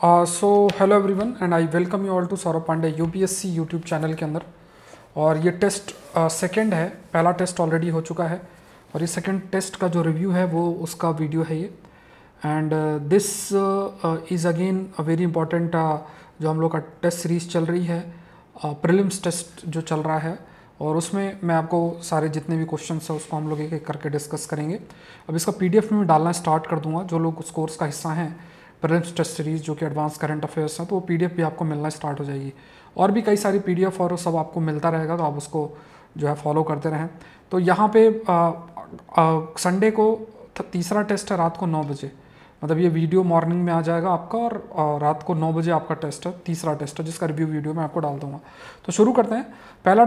So hello everyone and I welcome you all to Saurabh Pandey UPSC YouTube channel के अंदर। और ये टेस्ट सेकंड है। पहला टेस्ट ऑलरेडी हो चुका है और ये सेकंड टेस्ट का जो रिव्यू है वो उसका वीडियो है ये। And this is again a very important जो हम लोग का टेस्ट सीरीज़ चल रही है, प्रीलिम्स टेस्ट जो चल रहा है, और उसमें मैं आपको सारे जितने भी क्वेश्चन है उसको हम लोग एक एक करके डिस्कस करेंगे। अब इसका पीडीएफ में डालना स्टार्ट कर दूंगा। जो लोग उस कोर्स का हिस्सा हैं, प्रीलिम्स टेस्ट सीरीज़ जो कि एडवांस करंट अफेयर्स है, तो वो पीडीएफ भी आपको मिलना स्टार्ट हो जाएगी। और भी कई सारी पीडीएफ और सब आपको मिलता रहेगा, तो आप उसको जो है फॉलो करते रहें। तो यहाँ पे संडे को तीसरा टेस्ट है रात को 9 बजे, मतलब ये वीडियो मॉर्निंग में आ जाएगा आपका, और रात को 9 बजे आपका टेस्ट है, तीसरा टेस्ट है, जिसका रिव्यू वीडियो मैं आपको डाल दूंगा। तो शुरू करते हैं। पहला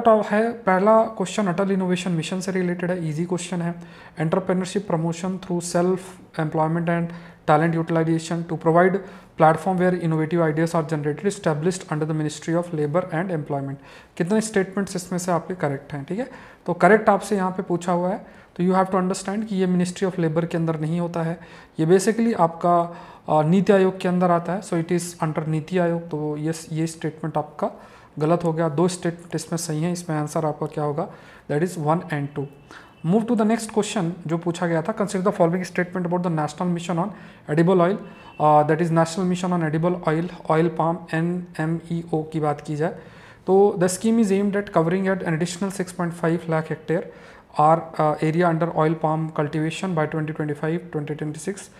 क्वेश्चन अटल इनोवेशन मिशन से रिलेटेड है, इजी क्वेश्चन है। Entrepreneurship promotion through self employment and talent utilisation to provide platform where innovative ideas are generated established under the ministry of labour and employment. कितने स्टेटमेंट्स इसमें से आपके correct हैं? ठीक है, तो करेक्ट आपसे यहाँ पे पूछा हुआ है, तो यू हैव टू अंडरस्टैंड कि ये मिनिस्ट्री ऑफ लेबर के अंदर नहीं होता है, ये बेसिकली आपका नीति आयोग के अंदर आता है। So it is under NITI Aayog. तो ये स्टेटमेंट आपका गलत हो गया। 2 स्टेटमेंट इसमें सही है, इसमें आंसर आपका क्या होगा? That is 1 and 2। Move to the next question जो पूछा गया था। Consider the following statement about the national mission on edible oil, that is national mission on edible oil palm NMEO की बात की जाए तो the scheme is aimed at covering at an additional 6.5 lakh hectare are area under oil palm cultivation by 2025-2026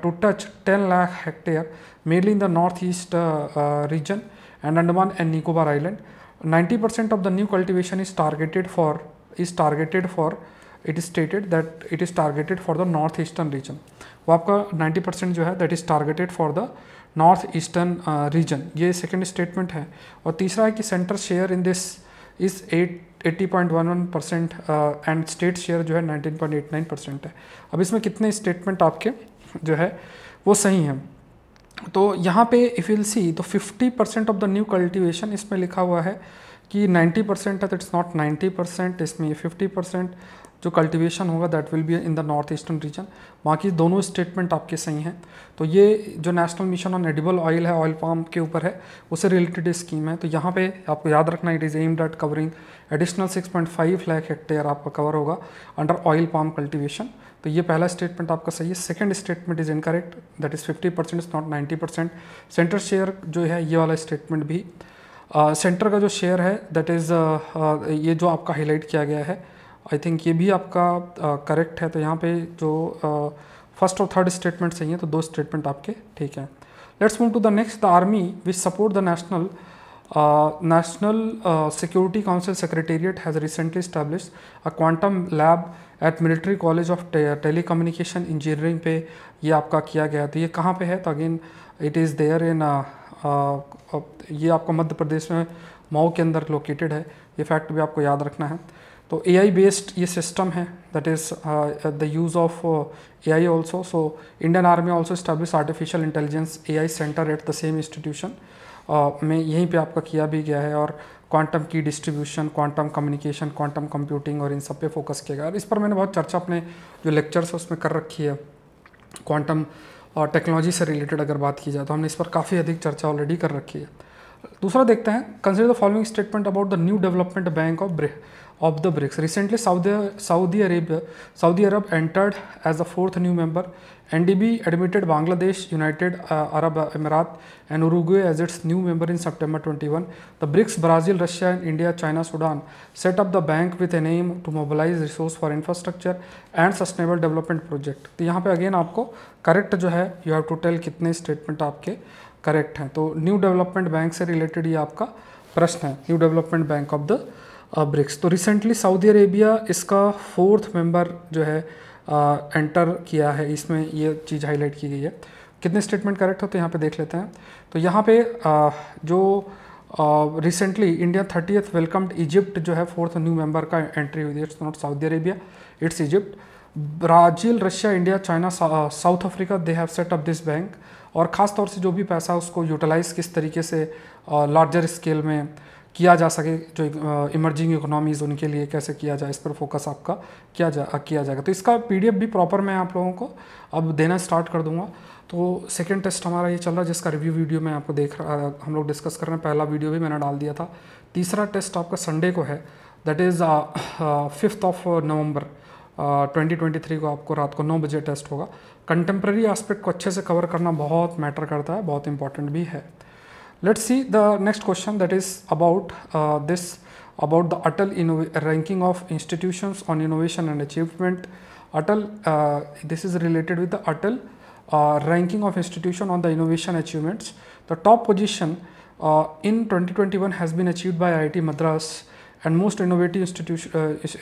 to touch 10 lakh hectare mainly in the northeast region and Andaman and Nicobar Island. 90% of the new cultivation is targeted for it is stated that it is targeted for the northeastern region. वो आपका 90% जो है that is targeted for the northeastern region, ये second statement है। और तीसरा है कि centre share in this is 80.11% and state share जो है 19.89% है। अब इसमें कितने स्टेटमेंट आपके जो है वो सही हैं? तो यहाँ पे इफ़ विल सी तो 50% ऑफ द न्यू कल्टिवेशन इसमें लिखा हुआ है कि 90% है, तो इट्स नॉट 90%, इसमें ये 50% जो कल्टिवेशन होगा that will be in the north eastern region. बाकी दोनों स्टेटमेंट आपके सही हैं। तो ये जो national mission on edible oil है, ऑयल पाम के ऊपर है, उससे रिलेटेड स्कीम है। तो यहाँ पे आपको याद रखना, it is aimed at covering additional 6.5 lakh hectare आपका कवर होगा अंडर ऑयल पाम कल्टिवेशन। तो ये पहला स्टेटमेंट आपका सही है। Second statement is incorrect, that is 50% is not 90%। Centre share जो है ये वाला स्टेटमेंट भी सेंटर का जो शेयर है दैट इज़ ये जो आपका हाईलाइट किया गया है, आई थिंक ये भी आपका करेक्ट है। तो यहाँ पे जो फर्स्ट और थर्ड स्टेटमेंट सही है, तो 2 स्टेटमेंट आपके ठीक है। Let's move to the next. The army which support the National Security Council Secretariat has recently established a quantum lab at Military College of Telecommunication Engineering पे ये आपका किया गया। तो ये कहाँ पे है? तो again it is there in ये आपका मध्य प्रदेश में मऊ के अंदर लोकेटेड है। ये फैक्ट भी आपको याद रखना है। तो AI बेस्ड ये सिस्टम है, that is the use of AI also. So Indian army also establish artificial intelligence AI centre at the same institution में यहीं पे आपका किया भी गया है। और क्वांटम की distribution, quantum communication, quantum computing और इन सब पे फोकस किया गया। और इस पर मैंने बहुत चर्चा अपने जो लेक्चर्स है उसमें कर रखी है। क्वांटम और टेक्नोलॉजी से रिलेटेड अगर बात की जाए तो हमने इस पर काफ़ी अधिक चर्चा ऑलरेडी कर रखी है। दूसरा देखते हैं। Consider the following statement about the new development bank of the BRICS. Recently, Saudi Arab entered as the 4th new member. NDB admitted Bangladesh, United Arab Emirates, and Uruguay as its new member in September 21. The BRICS, Brazil, Russia, and India, China, Sudan set up the bank with an aim to mobilize resource for infrastructure and sustainable development project. तो यहाँ पे again आपको correct जो है you have to tell कितने statement आपके correct हैं। तो न्यू डेवलपमेंट बैंक से रिलेटेड ये आपका प्रश्न है, new development bank of the BRICS. तो रिसेंटली सऊदी अरेबिया इसका 4th मेंबर जो है एंटर किया है, इसमें ये चीज़ हाईलाइट की गई है। कितने स्टेटमेंट करेक्ट होते हैं यहाँ पे देख लेते हैं। तो यहाँ पे जो recently India 30th welcomed Egypt जो है 4th न्यू मेंबर का एंट्री हुई है। It's not Saudi Arabia, it's Egypt. Brazil, Russia, India, China, south Africa, they have set up this bank. और ख़ास तौर से जो भी पैसा उसको यूटिलाइज़ किस तरीके से लार्जर स्केल में किया जा सके, जो इमर्जिंग इकोनॉमीज़ उनके लिए कैसे किया जाए, इस पर फोकस आपका किया जाएगा। तो इसका PDF भी प्रॉपर मैं आप लोगों को अब देना स्टार्ट कर दूंगा। तो सेकेंड टेस्ट हमारा ये चल रहा है, जिसका रिव्यू वीडियो मैं आपको हम लोग डिस्कस कर रहे हैं। पहला वीडियो भी मैंने डाल दिया था। तीसरा टेस्ट आपका संडे को है, दैट इज़ 5 नवंबर 2023 को आपको रात को 9 बजे टेस्ट होगा। कंटेम्प्रेरी एस्पेक्ट को अच्छे से कवर करना बहुत मैटर करता है, बहुत इंपॉर्टेंट भी है। Let's see the next question, that is about about the Atal ranking of institutions on innovation and achievement. Atal, this is related with the Atal ranking of institution on the innovation achievements. The top position in 2021 has been achieved by IIT Madras and most innovative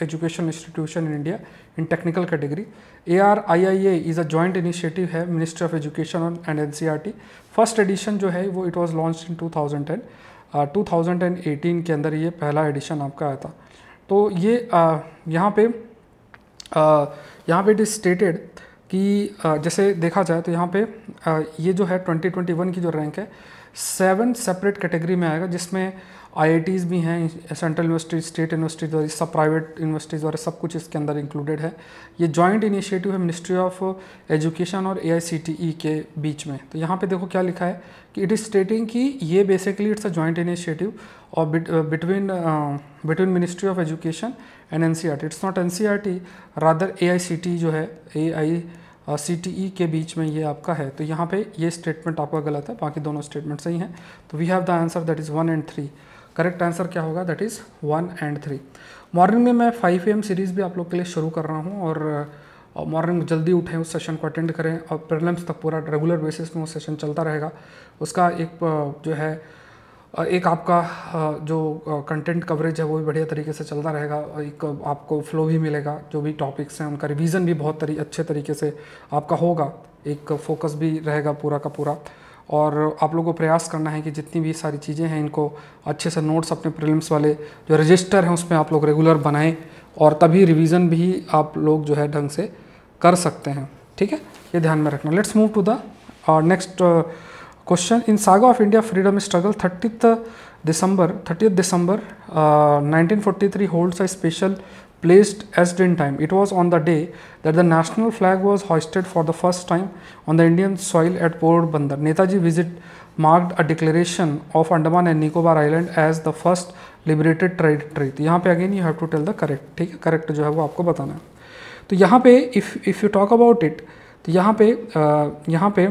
education institution in India in technical category. ARIIA is a joint initiative है Ministry of Education and NCERT. First edition जो है वो it was launched in 2010, 2018 के अंदर ये पहला addition आपका आया था। तो ये यहाँ पे इट इज स्टेटेड कि जैसे देखा जाए तो यहाँ पे ये जो है 2021 की जो रैंक है 7 सेपरेट कैटेगरी में आएगा, जिसमें IITs भी हैं, सेंट्रल यूनिवर्सिटी, स्टेट यूनिवर्सिटीज, सब प्राइवेट यूनिवर्सिटीज़ और सब कुछ इसके अंदर इंक्लूडेड है। ये जॉइंट इनिशिएटिव है मिनिस्ट्री ऑफ एजुकेशन और AICTE के बीच में। तो यहाँ पे देखो क्या लिखा है कि इट इज़ स्टेटिंग कि ये basically it's a joint initiative और between ministry of education and NCERT। It's not NCERT, rather AICTE जो है AICTE के बीच में ये आपका है। तो यहाँ पे ये स्टेटमेंट आपका गलत है, बाकी दोनों स्टेटमेंट सही हैं। तो we have the answer that is 1 and 3। Correct answer क्या होगा, दैट इज़ 1 and 3। मॉर्निंग में मैं 5 AM सीरीज़ भी आप लोग के लिए शुरू कर रहा हूँ, और मॉर्निंग में जल्दी उठें, उस सेशन को अटेंड करें, और प्रीलिम्स तक पूरा रेगुलर बेसिस में वो सेशन चलता रहेगा। उसका एक जो है एक आपका जो कंटेंट कवरेज है वो भी बढ़िया तरीके से चलता रहेगा, एक आपको फ्लो भी मिलेगा, जो भी टॉपिक्स हैं उनका रिवीजन भी बहुत अच्छे तरीके से आपका होगा, एक फोकस भी रहेगा पूरा का पूरा। और आप लोगों को प्रयास करना है कि जितनी भी सारी चीज़ें हैं इनको अच्छे से नोट्स अपने प्रीलिम्स वाले जो रजिस्टर हैं उसमें आप लोग रेगुलर बनाएं, और तभी रिवीजन भी आप लोग जो है ढंग से कर सकते हैं। ठीक है, ये ध्यान में रखना। Let's move to the next question. In saga of India freedom struggle 30th December 1943 holds a special placed as in time. It was on the day that the national flag was hoisted for the first time on the Indian soil at Port Bandar. Netaji visit marked a declaration of Andaman and Nicobar Island as the first liberated territory. तो यहाँ पे again you have to tell the correct, ठीक है, correct जो है वो आपको बताना है। तो यहाँ पे if you talk about it, तो यहाँ पे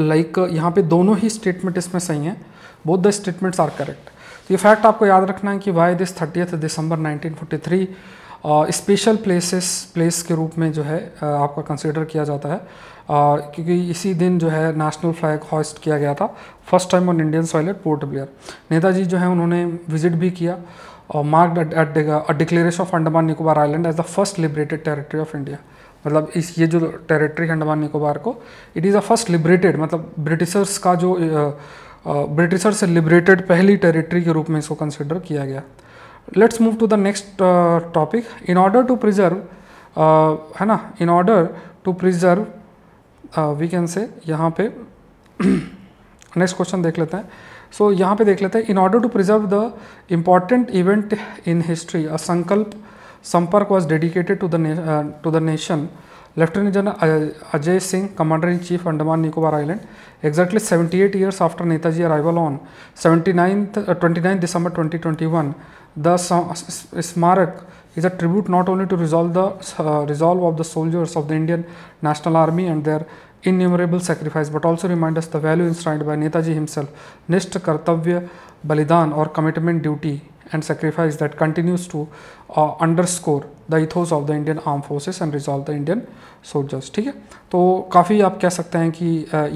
लाइक यहाँ पे दोनों ही स्टेटमेंट इसमें सही हैं, both the statements are correct. तो ये फैक्ट आपको याद रखना है कि why this 30th December 1943 special place के रूप में जो है आपका कंसिडर किया जाता है, क्योंकि इसी दिन जो है नेशनल फ्लैग हॉइस्ट किया गया था first time on Indian soil at Port Blair. Netaji जो है उन्होंने विजिट भी किया और marked at declaration of Andaman Nicobar island as the first liberated territory of India. मतलब इस ये जो टेरिटरी अंडमान निकोबार को it is a first liberated, मतलब ब्रिटिशर्स का जो ब्रिटिशर से लिबरेटेड पहली टेरिटरी के रूप में इसको कंसिडर किया गया। Let's move to the next topic. In order to preserve, है ना, in order to preserve we can say, यहाँ पे नेक्स्ट क्वेश्चन देख लेते हैं। सो यहाँ पे देख लेते हैं, in order to preserve the important event in history a संकल्प संपर्क was dedicated to the nation. Lieutenant General Ajay Singh, Commander in Chief Andaman Nicobar Island, exactly 78 years after Netaji arrival on 29th December 2021, the Smarak is a tribute not only to resolve of the soldiers of the Indian National Army and their innumerable sacrifice, but also remind us the value enshrined by Netaji himself, Nishtha Kartavya Balidan or commitment, duty and sacrifice that continues to underscore the ethos of the Indian Armed Forces and resolve the Indian soldiers। ठीक है, तो काफ़ी आप कह सकते हैं कि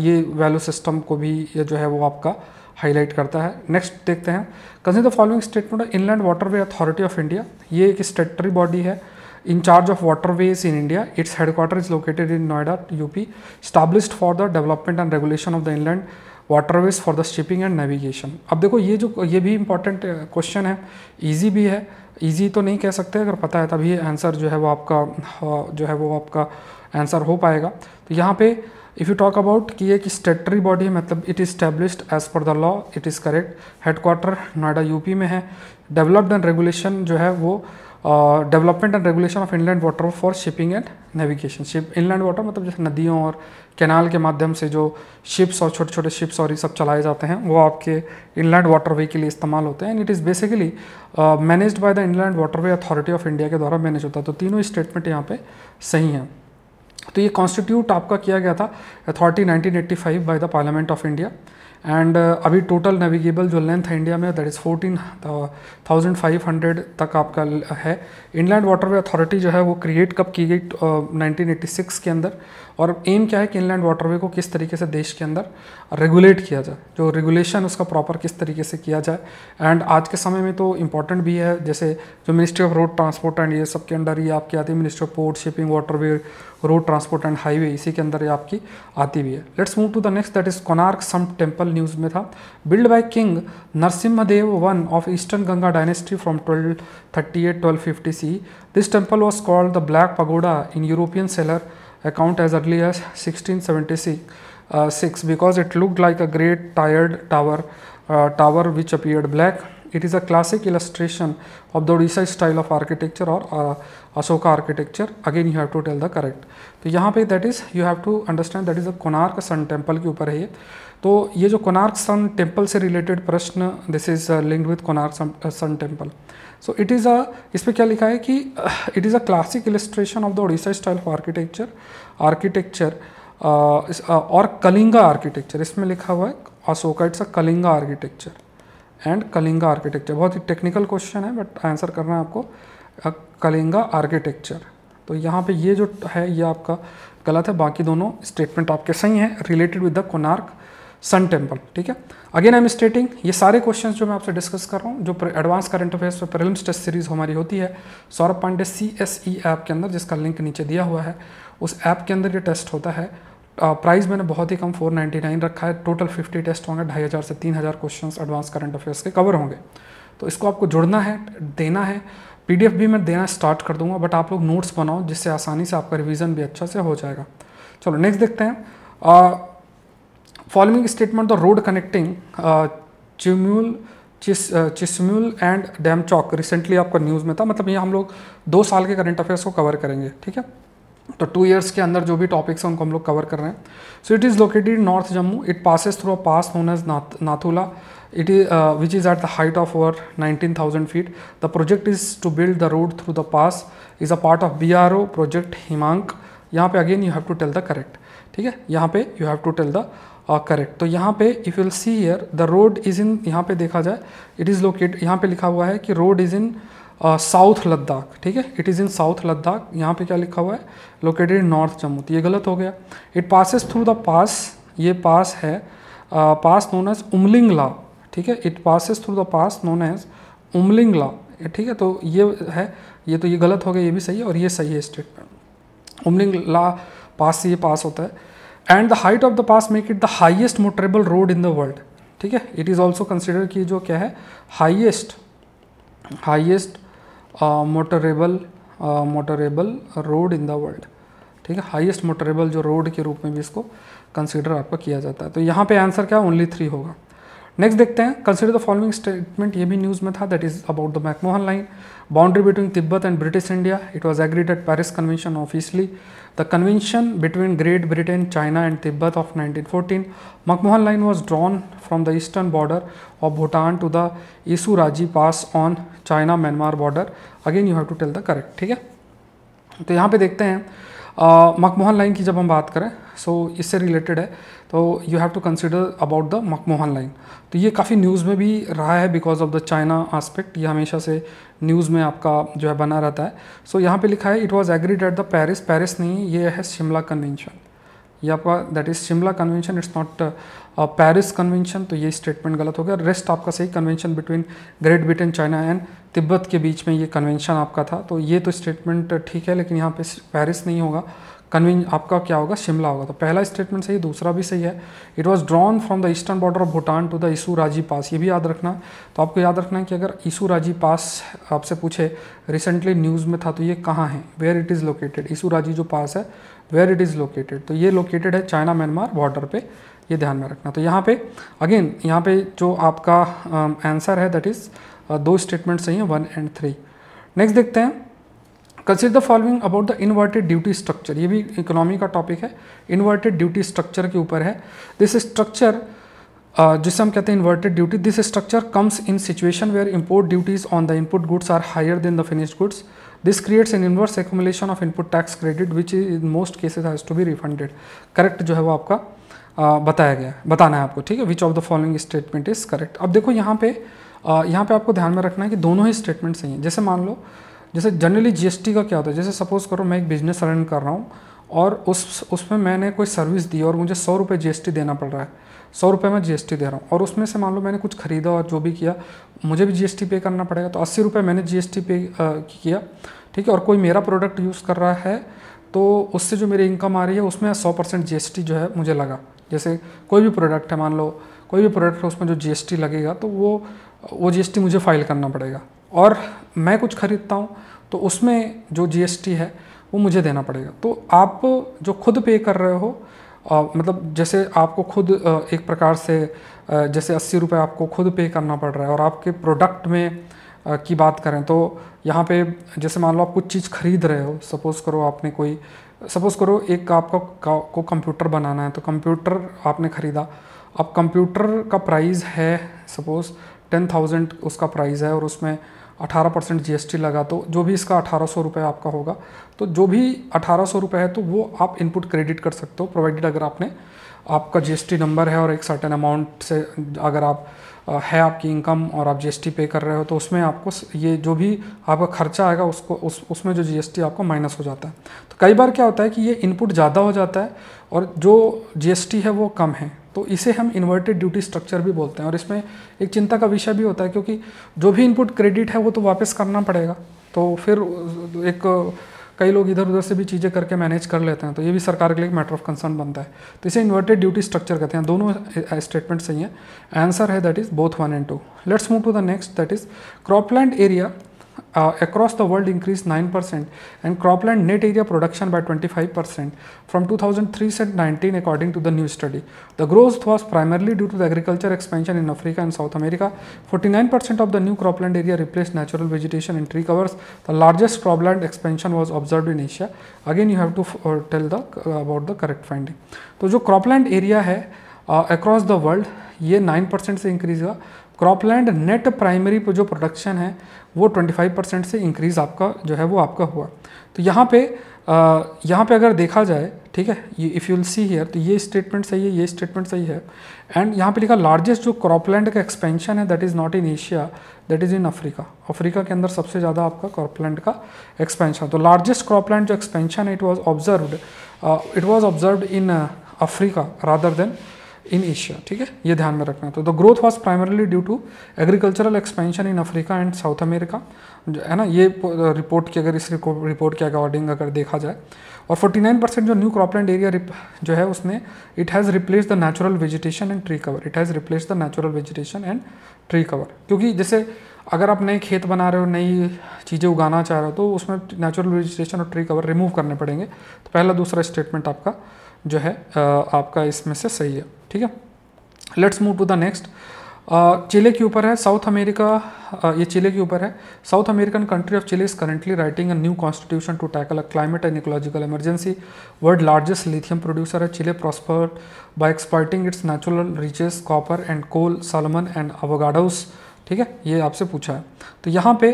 ये वैल्यू सिस्टम को भी ये जो है वो आपका हाईलाइट करता है। नेक्स्ट देखते हैं, consider the following statement. Inland waterway authority of India, ये एक स्टेटरी बॉडी है in charge of waterways in India. Its headquarters is located in Noida, UP, established for the development and regulation of the inland waterways for the shipping and navigation। अब देखो ये भी important question है, easy भी है, easy तो नहीं कह सकते, अगर पता है तभी आंसर जो है वो आपका आंसर हो पाएगा। तो यहाँ पे इफ़ यू टॉक अबाउट कि एक स्टेटरी बॉडी है, मतलब it is established as per the law, it is correct. Headquarter Noida UP में है। डेवलप्ड एंड रेगुलेशन जो है वो development and regulation of inland water for shipping and navigation. Ship inland water मतलब जैसे नदियों और कैनाल के माध्यम से जो शिप्स और छोटे छोटे शिप्स और ये सब चलाए जाते हैं वो आपके इनलैंड वाटरवे के लिए इस्तेमाल होते हैं। And it is basically managed by the inland waterway authority of India के द्वारा मैनेज होता है। तो तीनों स्टेटमेंट यहाँ पे सही हैं। तो ये कॉन्स्टिट्यूट आपका किया गया था authority 1985 by the parliament of India. And अभी टोटल नेविगेबल जो लेंथ है इंडिया में दैट इज़ 14,500 तक आपका है। इनलैंड वाटरवे अथॉरिटी जो है वो क्रिएट कब की गई 1986 के अंदर, और एम क्या है कि इनलैंड वाटरवे को किस तरीके से देश के अंदर रेगुलेट किया जाए, जो रेगुलेशन उसका प्रॉपर किस तरीके से किया जाए। एंड आज के समय में तो इम्पॉर्टेंट भी है, जैसे जो ministry of road transport and ये सब के अंदर ये आपकी आती है, ministry of port shipping waterway road transport and highway, इसी के अंदर ये आपकी आती भी है। Let's move to the next, that is Konark sun temple. News में था, build by king Narasimhadeva one of eastern Ganga dynasty from 1238-1250 CE। This temple was called the black pagoda in European sailor account as early as 1676 because it looked like a great tired tower which appeared black. It is a classic illustration of the Odisha style of architecture or Ashoka architecture. Again you have to tell the correct. तो यहाँ पे that is you have to understand that is a Konark sun temple के ऊपर है ये। तो ये जो कोणार्क सन टेम्पल से रिलेटेड प्रश्न, this is linked with Konark sun temple. So it is इस पर क्या लिखा है कि it is a classic illustration of the Odisha style of architecture और कलिंगा आर्किटेक्चर। इसमें लिखा हुआ है Ashoka, it's a Kalinga architecture and Kalinga architecture. बहुत ही टेक्निकल क्वेश्चन है बट आंसर करना है आपको कलिंगा आर्किटेक्चर। तो यहाँ पे ये जो है ये आपका गलत है, बाकी दोनों स्टेटमेंट आपके सही हैं related with the Konark sun temple. ठीक है, अगेन आई एम स्टेटिंग ये सारे क्वेश्चंस जो मैं आपसे डिस्कस कर रहा हूँ, जो एडवांस करंट अफेयर्स पर प्रीलिम्स टेस्ट सीरीज हमारी होती है सौरभ पांडे CSE ऐप के अंदर, जिसका लिंक नीचे दिया हुआ है, उस ऐप के अंदर ये टेस्ट होता है। प्राइस मैंने बहुत ही कम 499 रखा है। टोटल 50 टेस्ट होंगे, 2500 से 3000 क्वेश्चंस एडवांस करंट अफेयर्स के कवर होंगे। तो इसको आपको जुड़ना है, देना है। PDF भी मैं देना स्टार्ट कर दूंगा, बट आप लोग नोट्स बनाओ जिससे आसानी से आपका रिवीजन भी अच्छा से हो जाएगा। चलो नेक्स्ट देखते हैं। Following statement the road connecting Chisumle and Demchok recently आपका न्यूज़ में था, मतलब ये हम लोग 2 साल के करंट अफेयर्स को कवर करेंगे। ठीक है, तो 2 इयर्स के अंदर जो भी टॉपिक्स हैं उनको हम लोग कवर कर रहे हैं। So it is located in north Jammu, it passes through a pass known as Nathula, it is which is at the height of over 19,000 feet. The project is to build the road through the pass, is a part of BRO project Himank. यहाँ पे again you have to tell the correct. ठीक है, यहाँ पे you have to tell the correct. तो यहाँ पे if you will see here the road is in, यहाँ पे देखा जाए it is located, यहाँ पे लिखा हुआ है कि road is in south Ladakh. ठीक है, it is in south Ladakh. यहाँ पे क्या लिखा हुआ है, लोकेटेड इन नॉर्थ जम्मू, तो ये गलत हो गया। It passes through the pass, ये पास है पास नोन एज उमलिंगला। ठीक है, it passes through the pass known as Umlingla. ठीक है, तो ये है, ये तो ये गलत हो गया, ये भी सही है और ये सही है स्टेटमेंट। उमलिंगला पास से ये पास होता है। And the height of the pass make it the highest motorable road in the world. ठीक है, इट इज़ ऑल्सो कंसिडर कि जो क्या है highest motorable road in the world. ठीक है, हाईएस्ट मोटरेबल जो रोड के रूप में भी इसको कंसिडर आपका किया जाता है। तो यहाँ पे आंसर क्या ओनली 3 होगा। नेक्स्ट देखते हैं, कंसिडर द फॉलोइंग स्टेटमेंट, ये भी न्यूज़ में था, that is about the McMahon line, boundary between Tibet and British India. It was agreed at Paris convention officially. The convention between Great Britain, China and Tibet of 1914। McMahon line was drawn from the eastern border of Bhutan to the Isurazi pass on China Myanmar border. Again you have to tell the correct. ठीक है, तो यहाँ पे देखते हैं McMahon line की जब हम बात करें, सो इससे रिलेटेड है, तो you have to consider about the McMahon line. तो ये काफ़ी न्यूज़ में भी रहा है because of the China aspect, ये हमेशा से न्यूज़ में आपका जो है बना रहता है। सो यहाँ पे लिखा है it was agreed at the Paris, Paris नहीं, ये है शिमला कन्वेंशन, ये आपका that is Shimla convention, it's not Paris convention. तो ये स्टेटमेंट गलत हो गया। रेस्ट आपका सही, convention between Great Britain, China and Tibet के बीच में ये कन्वेंशन आपका था, तो ये तो स्टेटमेंट ठीक है, लेकिन यहाँ पे पेरिस नहीं होगा, कन्वीन आपका क्या होगा, शिमला होगा। तो पहला स्टेटमेंट सही, दूसरा भी सही है। It was drawn from the eastern border of Bhutan to the Isurazi pass, ये भी याद रखना। तो आपको याद रखना है कि अगर इशूराजी पास आपसे पूछे रिसेंटली न्यूज़ में था तो ये कहाँ है, वेयर इट इज़ लोकेटेड, इशूराजी जो पास है वेयर इट इज़ लोकेटेड, तो ये लोकेटेड है चाइना म्यांमार बॉर्डर पे, ये ध्यान में रखना। तो यहाँ पे अगेन यहाँ पे जो आपका आंसर है दैट इज़ 2 स्टेटमेंट सही हैं 1 and 3। नेक्स्ट देखते हैं, consider the following about the inverted duty structure, ये भी इकोनॉमी का टॉपिक है, इन्वर्टेड ड्यूटी स्ट्रक्चर के ऊपर है। दिस स्ट्रक्चर जिसे हम कहते हैं inverted duty, this structure comes in situation where import duties on the input goods are higher than the finished goods. This creates an inverse accumulation of input tax credit which in most cases has to be refunded. Correct जो है वो आपका बताया गया है, बताना है आपको, ठीक है। Which of the following statement is correct. अब देखो यहाँ पे आपको ध्यान में रखना है कि दोनों ही स्टेटमेंट सही हैं। जैसे मान लो, जैसे जनरली जीएसटी का क्या होता है, जैसे सपोज करो मैं एक बिजनेस रन कर रहा हूँ और उसमें मैंने कोई सर्विस दी और मुझे 100 रुपये जीएसटी देना पड़ रहा है, 100 रुपये मैं जीएसटी दे रहा हूँ, और उसमें से मान लो मैंने कुछ खरीदा और जो भी किया मुझे भी जीएसटी पे करना पड़ेगा, तो 80 रुपये मैंने जीएसटी पे किया, ठीक है। और कोई मेरा प्रोडक्ट यूज़ कर रहा है तो उससे जो मेरी इनकम आ रही है उसमें 100% जीएसटी जो है मुझे लगा। जैसे कोई भी प्रोडक्ट है, मान लो कोई भी प्रोडक्ट है, उसमें जो जीएसटी लगेगा तो वो जीएसटी मुझे फाइल करना पड़ेगा। और मैं कुछ खरीदता हूँ तो उसमें जो जीएसटी है वो मुझे देना पड़ेगा। तो आप जो खुद पे कर रहे हो, मतलब जैसे आपको खुद एक प्रकार से जैसे 80 रुपये आपको खुद पे करना पड़ रहा है, और आपके प्रोडक्ट में की बात करें तो यहाँ पे जैसे मान लो आप कुछ चीज़ खरीद रहे हो, सपोज़ करो एक आपका को कंप्यूटर बनाना है, तो कंप्यूटर आपने ख़रीदा। अब कंप्यूटर का प्राइस है सपोज़ 10,000 उसका प्राइस है, और उसमें 18% जीएसटी लगा, तो जो भी इसका 1800 रुपये आपका होगा, तो जो भी 1800 रुपये है तो वो आप इनपुट क्रेडिट कर सकते हो, प्रोवाइडेड अगर आपका जीएसटी नंबर है और एक सर्टेन अमाउंट से अगर आप है आपकी इनकम और आप जीएसटी पे कर रहे हो, तो उसमें आपको ये जो भी आपका खर्चा आएगा उसमें जो जीएसटी आपको माइनस हो जाता है। तो कई बार क्या होता है कि ये इनपुट ज़्यादा हो जाता है और जो जीएसटी है वो कम है, तो इसे हम इन्वर्टेड ड्यूटी स्ट्रक्चर भी बोलते हैं। और इसमें एक चिंता का विषय भी होता है, क्योंकि जो भी इनपुट क्रेडिट है वो तो वापस करना पड़ेगा, तो फिर कई लोग इधर उधर से भी चीज़ें करके मैनेज कर लेते हैं, तो ये भी सरकार के लिए एक मैटर ऑफ कंसर्न बनता है। तो इसे इन्वर्टेड ड्यूटी स्ट्रक्चर कहते हैं। दोनों स्टेटमेंट सही है, आंसर है that is both 1 and 2। Let's move to the next, that is cropland area across the world increased 9% and cropland net area production by 25% from 2003 to 19 according to the new study. The growth was primarily due to the agriculture expansion in Africa and South America. 49% of the new cropland area replaced natural vegetation and tree covers. The largest cropland expansion was observed in Asia. Again you have to tell about the correct finding. तो जो cropland area है across the world ये 9% से increase हुआ। Cropland net primary जो production है वो 25% से इंक्रीज़ आपका जो है वो आपका हुआ। तो यहाँ पे अगर देखा जाए, ठीक है, ये इफ़ यूल सी हियर, तो ये स्टेटमेंट सही है, ये स्टेटमेंट सही है। एंड यहाँ पे लिखा लार्जेस्ट जो क्रॉपलैंड का एक्सपेंशन है that is not in Asia, that is in Africa. Africa के अंदर सबसे ज़्यादा आपका क्रॉपलैंड का एक्सपेंशन। तो लार्जेस्ट क्रॉपलैंड जो एक्सपेंशन है it was observed in Africa rather than in Asia, ठीक है, ये ध्यान में रखना। तो the growth was primarily due to agricultural expansion in Africa and South America, है ना, ये रिपोर्ट की अगर इस रिपोर्ट के अकॉर्डिंग अगर देखा जाए। और 49% जो न्यू क्रॉपलैंड एरिया जो है उसने it has replace the natural vegetation and tree cover, it has replace the natural vegetation and tree cover. क्योंकि जैसे अगर आप नए खेत बना रहे हो, नई चीज़ें उगाना चाह रहे हो, तो उसमें नेचुरल वेजिटेशन और ट्री कवर रिमूव करने पड़ेंगे। तो पहला दूसरा स्टेटमेंट आपका जो है आपका इसमें से सही है, ठीक है। Let's move to the next. Chile के ऊपर है, साउथ अमेरिका, ये चिले के ऊपर है। South American country of Chile is currently writing a new constitution to tackle a climate and ecological emergency. World largest lithium producer है। Chile prospered by exploiting its natural riches copper and coal, salmon and avocados, ठीक है, ये आपसे पूछा है। तो यहाँ पे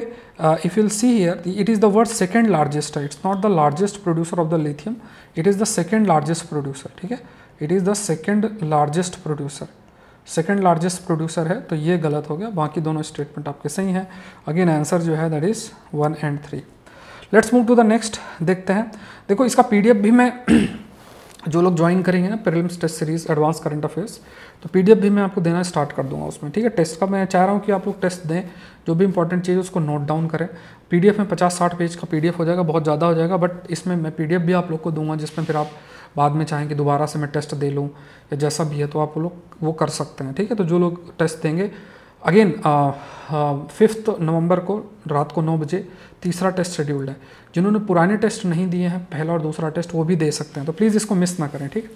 if you'll see here it is the world second largest है, it's not the largest producer of the lithium, it is the second largest producer, ठीक है, it is the second largest producer, second largest producer है। तो ये गलत हो गया, बाकी दोनों स्टेटमेंट आपके सही हैं। अगेन आंसर जो है that is 1 and 3। Let's move to the next, देखते हैं। देखो इसका PDF भी मैं जो लोग ज्वाइन करेंगे ना prelims test series advance current affairs, तो पीडीएफ भी मैं आपको देना स्टार्ट कर दूंगा उसमें, ठीक है। टेस्ट का मैं चाह रहा हूँ कि आप लोग टेस्ट दें, जो भी इंपॉर्टेंट चीज़ है उसको नोट डाउन करें। पीडीएफ में 50-60 पेज का पीडीएफ हो जाएगा, बहुत ज़्यादा हो जाएगा, बट इसमें मैं पीडीएफ भी आप लोग को दूंगा, जिसमें फिर आप बाद में चाहें कि दोबारा से मैं टेस्ट दे लूँ या जैसा भी है, तो आप लोग वो कर सकते हैं, ठीक है। तो जो लोग टेस्ट देंगे, अगेन 5 नवंबर को रात को 9 बजे तीसरा टेस्ट शेड्यूल्ड है। जिन्होंने पुराने टेस्ट नहीं दिए हैं, पहला और दूसरा टेस्ट, वो भी दे सकते हैं, तो प्लीज़ इसको मिस ना करें, ठीक है।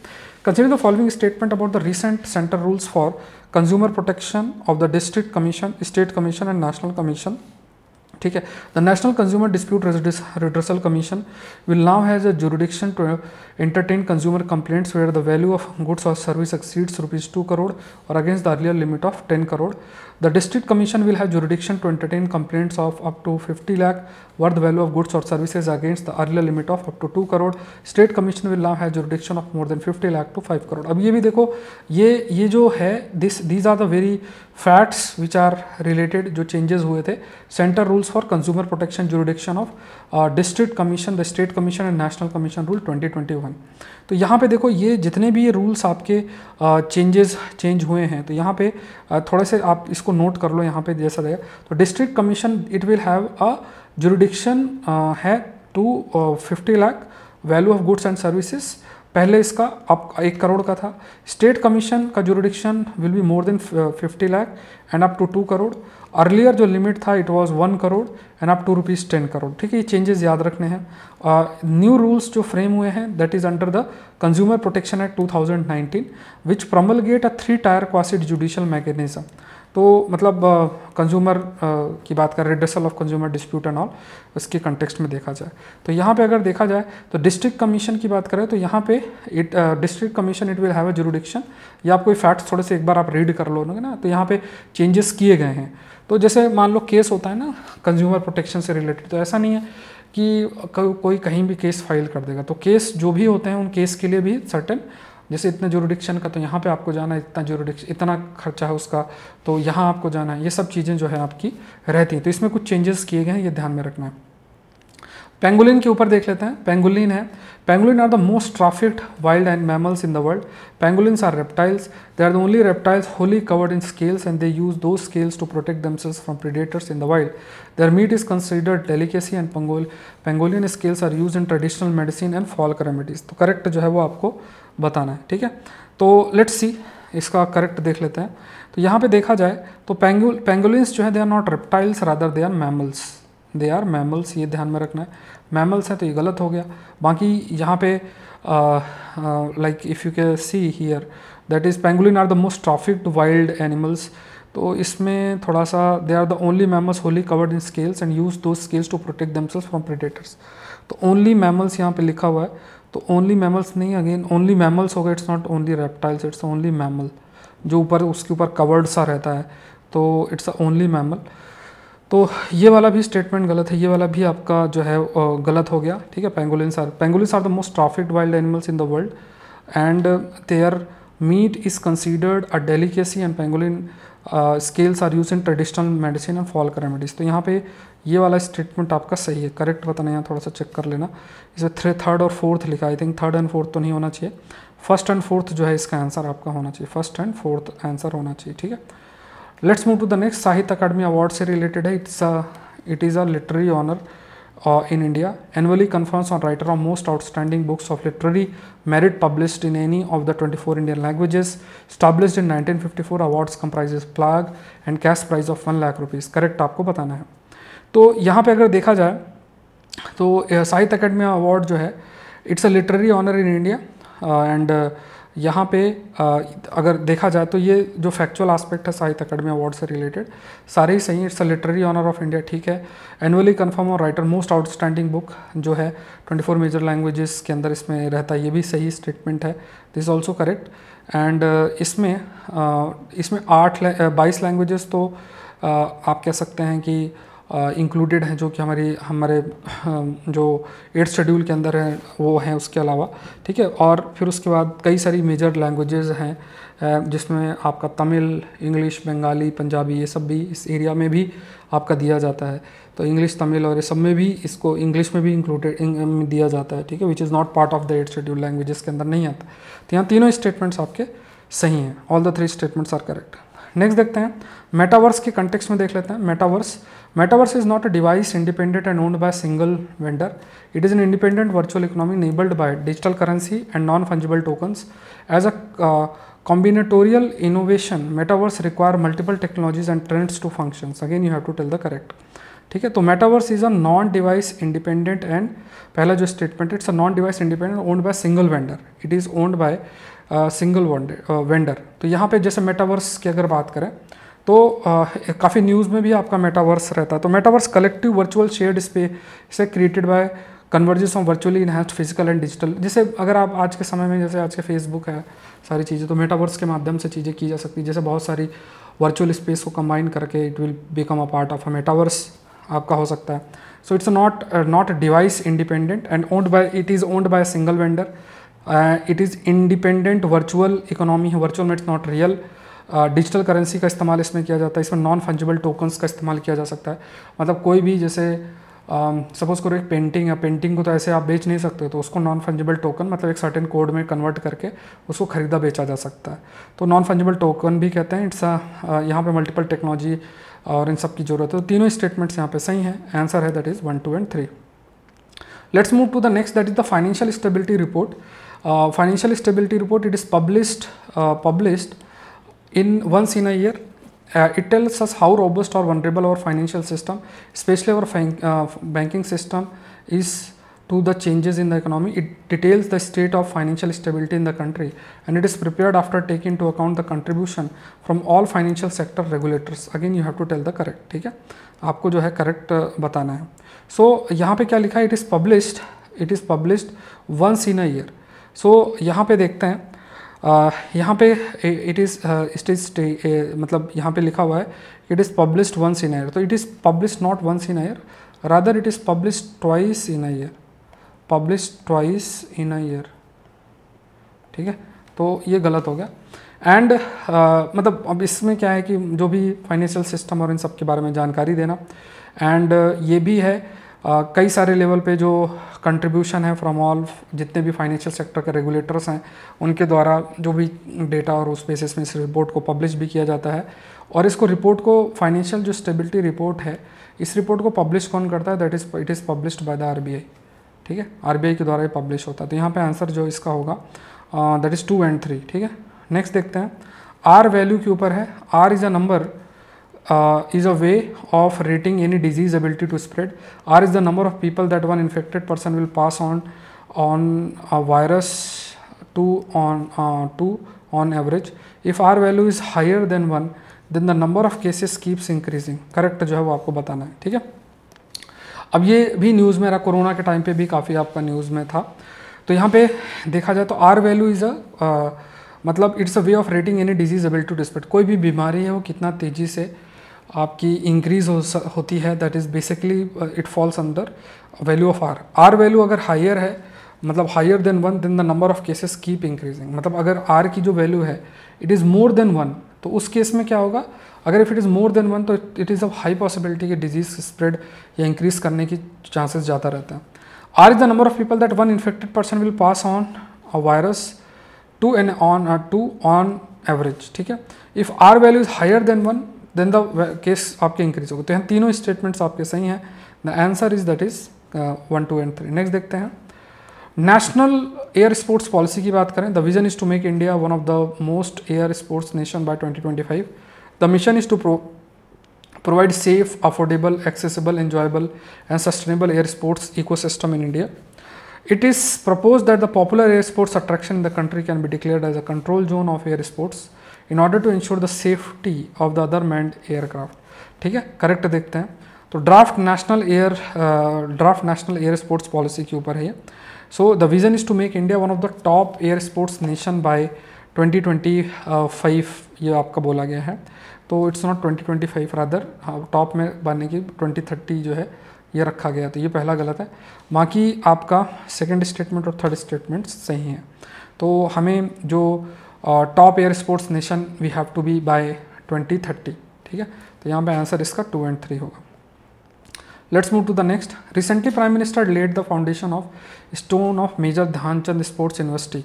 Consider the following statement about the recent centre rules for consumer protection of the district commission, state commission and national commission, ठीक है। The national consumer dispute redressal commission will now has a jurisdiction to entertain consumer complaints where the value of goods or service exceeds ₹2 crore or against the earlier limit of 10 crore. The district commission will have jurisdiction to entertain complaints of up to 50 lakh worth value of goods or services against the earlier limit of up to 2 crore. State commission will now have jurisdiction of more than 50 lakh to 5 crore. अब ये भी देखो, ये जो है these are the very facts which are related, जो changes हुए थे centre rules for consumer protection jurisdiction of district commission, the state commission and national commission rule 2021। तो यहाँ पे देखो, ये जितने भी ये रूल्स आपके चेंज हुए हैं, तो यहाँ पे थोड़े से आप इसको नोट कर लो। यहाँ पे जैसा रहेगा, तो district commission it will have a jurisdiction है to 50 lakh value of goods and services, पहले इसका अब 1 करोड़ का था। स्टेट कमीशन का jurisdiction will be more than 50 lakh and up to 2 crore. Earlier जो लिमिट था it was 1 crore and up to ₹10 crore, ठीक है। ये चेंजेस याद रखने हैं। न्यू रूल्स जो फ्रेम हुए हैं that is under the consumer protection act 2019 which promulgate a 3 tier quasi judicial mechanism. तो मतलब कंज्यूमर की बात करें, redressal of consumer dispute and all, इसके कंटेक्स्ट में देखा जाए तो यहाँ पे अगर देखा जाए तो डिस्ट्रिक्ट कमीशन की बात करें तो यहाँ पे district commission it will have a jurisdiction. या आप कोई फैक्ट्स थोड़े से एक बार आप रीड कर लो ना, तो यहाँ पे चेंजेस किए गए हैं। तो जैसे मान लो केस होता है ना कंज्यूमर प्रोटेक्शन से रिलेटेड, तो ऐसा नहीं है कि कोई कहीं भी केस फाइल कर देगा। तो केस जो भी होते हैं उन केस के लिए भी सर्टेन, जैसे इतने जुरिडिक्शन का तो यहाँ पे आपको जाना है, इतना जुरिडिक्शन, इतना खर्चा है उसका तो यहाँ आपको जाना है, ये सब चीज़ें जो है आपकी रहती हैं। तो इसमें कुछ चेंजेस किए गए हैं, ये ध्यान में रखना है। पेंगुलिन के ऊपर देख लेते हैं। पेंगुलिन है, pangolin are the most trafficked wild and mammals in the world. Pangolins are reptiles, they are the only reptiles wholly covered in scales and they use those scales to protect themselves from predators in the wild. Their meat is considered delicacy and pangolin scales are used in traditional medicine and folk remedies. तो correct जो है वो आपको बताना है, ठीक है। तो लेट्स सी इसका करेक्ट देख लेते हैं। तो यहाँ पे देखा जाए तो पेंगुलिन्स जो है they are not reptiles rather they are mammals, they are mammals, ये ध्यान में रखना है। मैमल्स है तो ये गलत हो गया। बाकी यहाँ पे like if you can see here that is pangolin are the most trafficked wild animals, तो इसमें थोड़ा सा they are the only mammals wholly covered in scales and use those scales to protect themselves from predators. तो only mammals यहाँ पे लिखा हुआ है, तो ओनली मैमल्स नहीं, अगेन ओनली मैमल्स होगा, it's not only reptiles, it's only mammal. जो ऊपर उसके ऊपर कवर्ड सा रहता है तो इट्स ओनली मैमल। तो ये वाला भी स्टेटमेंट गलत है, ये वाला भी आपका जो है गलत हो गया, ठीक है। Pangolins are the most trafficked wild animals in the world and their meat is considered a delicacy and pangolin scales are use in traditional medicine and folk remedies. तो यहाँ पे ये वाला स्टेटमेंट आपका सही है, करेक्ट बताना, यहाँ थोड़ा सा चेक कर लेना। इसमें 3rd और 4th लिखा, I think 3rd and 4th तो नहीं होना चाहिए, 1st एंड 4th जो है इसका आंसर आपका होना चाहिए, 1st एंड 4th आंसर होना चाहिए, ठीक है। Let's move to the next. Sahitya Akademi award से रिलेटेड है। It is a literary honour in India, annually confers on writer of most outstanding books of literary merit published in any of the 24 Indian languages. Established in 1954, awards comprises plaque and cash prize of 1 lakh rupees. Correct आपको बताना है। तो यहाँ पे अगर देखा जाए तो साहित्य अकादमी अवार्ड जो है it's a literary honour in India and यहाँ पे अगर देखा जाए तो ये जो फैक्चुअल एस्पेक्ट है साहित्य अकादमी अवार्ड से रिलेटेड सारे ही सही। It's a literary honour of India, ठीक है। एनुअली कन्फर्म और राइटर मोस्ट आउटस्टैंडिंग बुक जो है 24 मेजर लैंग्वेजेस के अंदर इसमें रहता है, ये भी सही स्टेटमेंट है, दिस ऑल्सो करेक्ट। एंड इसमें 22 लैंग्वेजेस तो आप कह सकते हैं कि इंक्लूडेड हैं, जो कि हमारे जो 8th शेड्यूल के अंदर है वो हैं उसके अलावा, ठीक है। और फिर उसके बाद कई सारी मेजर लैंग्वेजेस हैं जिसमें आपका तमिल, इंग्लिश, बंगाली, पंजाबी, ये सब भी इस एरिया में भी आपका दिया जाता है। तो इंग्लिश, तमिल और ये सब में भी इसको इंग्लिश में भी इंक्लूडेड दिया जाता है, ठीक है, which is not part of the 8th schedule languages के अंदर नहीं आता। तो यहाँ तीनों स्टेटमेंट्स आपके सही हैं, all the 3 statements are correct. Next देखते हैं मेटावर्स के कंटेक्स्ट में देख लेते हैं। Metaverse is not a device independent and owned by single vendor, it is an independent virtual economy enabled by digital currency and non-fungible tokens. As a combinatorial innovation, metaverse require multiple technologies and trends to functions. Again you have to tell the correct, ठीक है। तो metaverse is a non device independent and पहला जो statement, it's a non device independent owned by single vendor, it is owned by single vendor. तो यहाँ पे जैसे metaverse की अगर बात करें तो काफ़ी न्यूज़ में भी आपका मेटावर्स रहता है। तो metaverse collective virtual shared space created by convergence of virtually enhanced physical and digital. जैसे अगर आप आज के समय में, जैसे आज के फेसबुक है, सारी चीज़ें तो मेटावर्स के माध्यम से चीज़ें की जा सकती है। जैसे बहुत सारी वर्चुअल स्पेस को कंबाइन करके it will become a part of a metaverse आपका हो सकता है। So it's not device independent and owned bye, it is owned by single vendor, it is independent virtual economy है, वर्चुअल में it's not real. Digital currency का इस्तेमाल इसमें किया जाता है, इसमें नॉन फंजिबल टोकन्स का इस्तेमाल किया जा सकता है। मतलब कोई भी जैसे सपोज करो एक पेंटिंग है, पेंटिंग को तो ऐसे आप बेच नहीं सकते, तो उसको नॉन फंजिबल टोकन मतलब एक सर्टेन कोड में कन्वर्ट करके उसको खरीदा बेचा जा सकता है, तो नॉन फंजिबल टोकन भी कहते हैं। इट्स यहाँ पे मल्टीपल टेक्नोलॉजी और इन सब की जरूरत है। तो तीनों स्टेटमेंट्स यहाँ पे सही हैं, आंसर है that is 1, 2 and 3। Let's move to the next, that is the financial stability report. Financial stability report, it is published in once in a year. It tells us how robust or vulnerable our financial system, especially our banking system, is to the changes in the economy. It details the state of financial stability in the country, and it is prepared after taking into account the contribution from all financial sector regulators. Again you have to tell the correct, ठीक है, आपको जो है correct बताना है। So यहाँ पे क्या लिखा है, it is published once in a year. सो यहाँ पे देखते हैं, यहाँ पे इट इज़ मतलब यहाँ पे लिखा हुआ है it is published once in year, तो it is published not once in year, rather it is published twice in year, twice in year, ठीक है। तो ये गलत हो गया। एंड मतलब अब इसमें क्या है कि जो भी फाइनेंशियल सिस्टम और इन सब के बारे में जानकारी देना, एंड ये भी है कई सारे लेवल पे जो कंट्रीब्यूशन है फ्रॉम ऑल, जितने भी फाइनेंशियल सेक्टर के रेगुलेटर्स हैं उनके द्वारा जो भी डेटा और उस बेसिस में इस रिपोर्ट को पब्लिश भी किया जाता है। और इसको रिपोर्ट को, फाइनेंशियल जो स्टेबिलिटी रिपोर्ट है, इस रिपोर्ट को पब्लिश कौन करता है, it is published by the RBI, ठीक है, RBI के द्वारा ही पब्लिश होता है। तो यहाँ पे आंसर जो इसका होगा दैट इज़ 2 and 3, ठीक है। नेक्स्ट देखते हैं, R वैल्यू के ऊपर है। R is a number, is a way of rating any disease ability to spread. R is the number of people that one infected person will pass on a virus to on average. If R value is higher than 1, then the number of cases keeps increasing. Correct जो है वो आपको बताना है, ठीक है। अब ये भी न्यूज़ में रहा, कोरोना के टाइम पे भी काफ़ी आपका न्यूज़ में था। तो यहाँ पे देखा जाए तो R वैल्यू इज़ मतलब it's a way of rating any disease ability to spread. कोई भी बीमारी है वो कितना तेज़ी से आपकी इंक्रीज होती है, that is basically it falls under value of R. R value अगर हायर है, मतलब higher than 1, then the number of cases keep increasing. मतलब अगर आर की जो वैल्यू है इट इज़ मोर देन 1, तो उस केस में क्या होगा, अगर if it is more than 1 तो it is a high possibility कि डिजीज स्प्रेड या इंक्रीज करने की चांसेस ज़्यादा रहता है। R is the number of people that one infected person will pass on a virus to on average, ठीक है। If R value is higher than 1 then the case आपके increase होगा। तो यहाँ तीनों स्टेटमेंट्स आपके सही हैं। The answer is that is 1, 2 and 3। Next देखते हैं, नेशनल एयर स्पोर्ट्स पॉलिसी की बात करें। The vision is to make India one of the most air sports nation by 2025। The mission is to provide safe, affordable, accessible, enjoyable and sustainable air sports ecosystem in India. It is proposed that the popular air sports attraction in the country can be declared as a control zone of air sports in order to ensure the safety of the other manned aircraft। ठीक है, correct देखते हैं। तो draft national air sports policy के ऊपर है। So the vision is to make India one of the top air sports nation by 2025 ये आपका बोला गया है, तो इट्स नॉट 2025 रादर टॉप में बनने की 2030 जो है ये रखा गया, तो ये पहला गलत है। बाकी आपका सेकंड स्टेटमेंट और थर्ड स्टेटमेंट सही हैं। तो हमें जो top air sports nation we have to be by 2030, ठीक है। तो यहाँ पे आंसर इसका 2 और 3 होगा। Let's move to the next. Recently prime minister laid the foundation of stone of major Dhyan Chand sports university.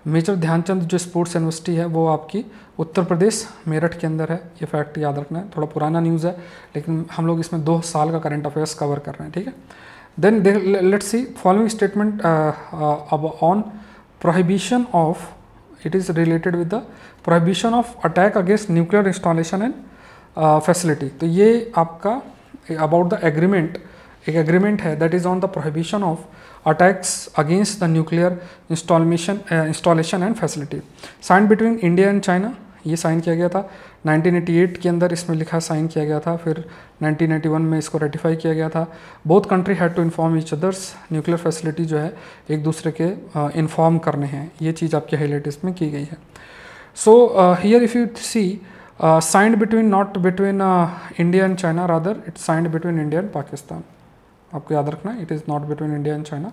Major Dhyan Chand जो स्पोर्ट्स यूनिवर्सिटी है वो आपकी उत्तर प्रदेश मेरठ के अंदर है। ये फैक्ट याद रखना है, थोड़ा पुराना न्यूज़ है लेकिन हम लोग इसमें 2 साल का करंट अफेयर्स कवर कर रहे हैं, ठीक है। Then let's see following statement on prohibition of, it is related with the prohibition of attack against nuclear installation and facility। तो ये आपका about the agreement, एक agreement है that is on the prohibition of attacks against the nuclear installation and facility signed between India and China। ये sign किया गया था 1988 के अंदर, इसमें लिखा साइन किया गया था, फिर 1991 में इसको रेटिफाई किया गया था। Both country had to inform each others, nuclear facility जो है एक दूसरे के इन्फॉर्म करने हैं, ये चीज़ आपकी हाईलाइट इसमें की गई है। So here if you see signed between, not between India and China, rather it's signed between India and Pakistan. आपको याद रखना है, it is not between India and China,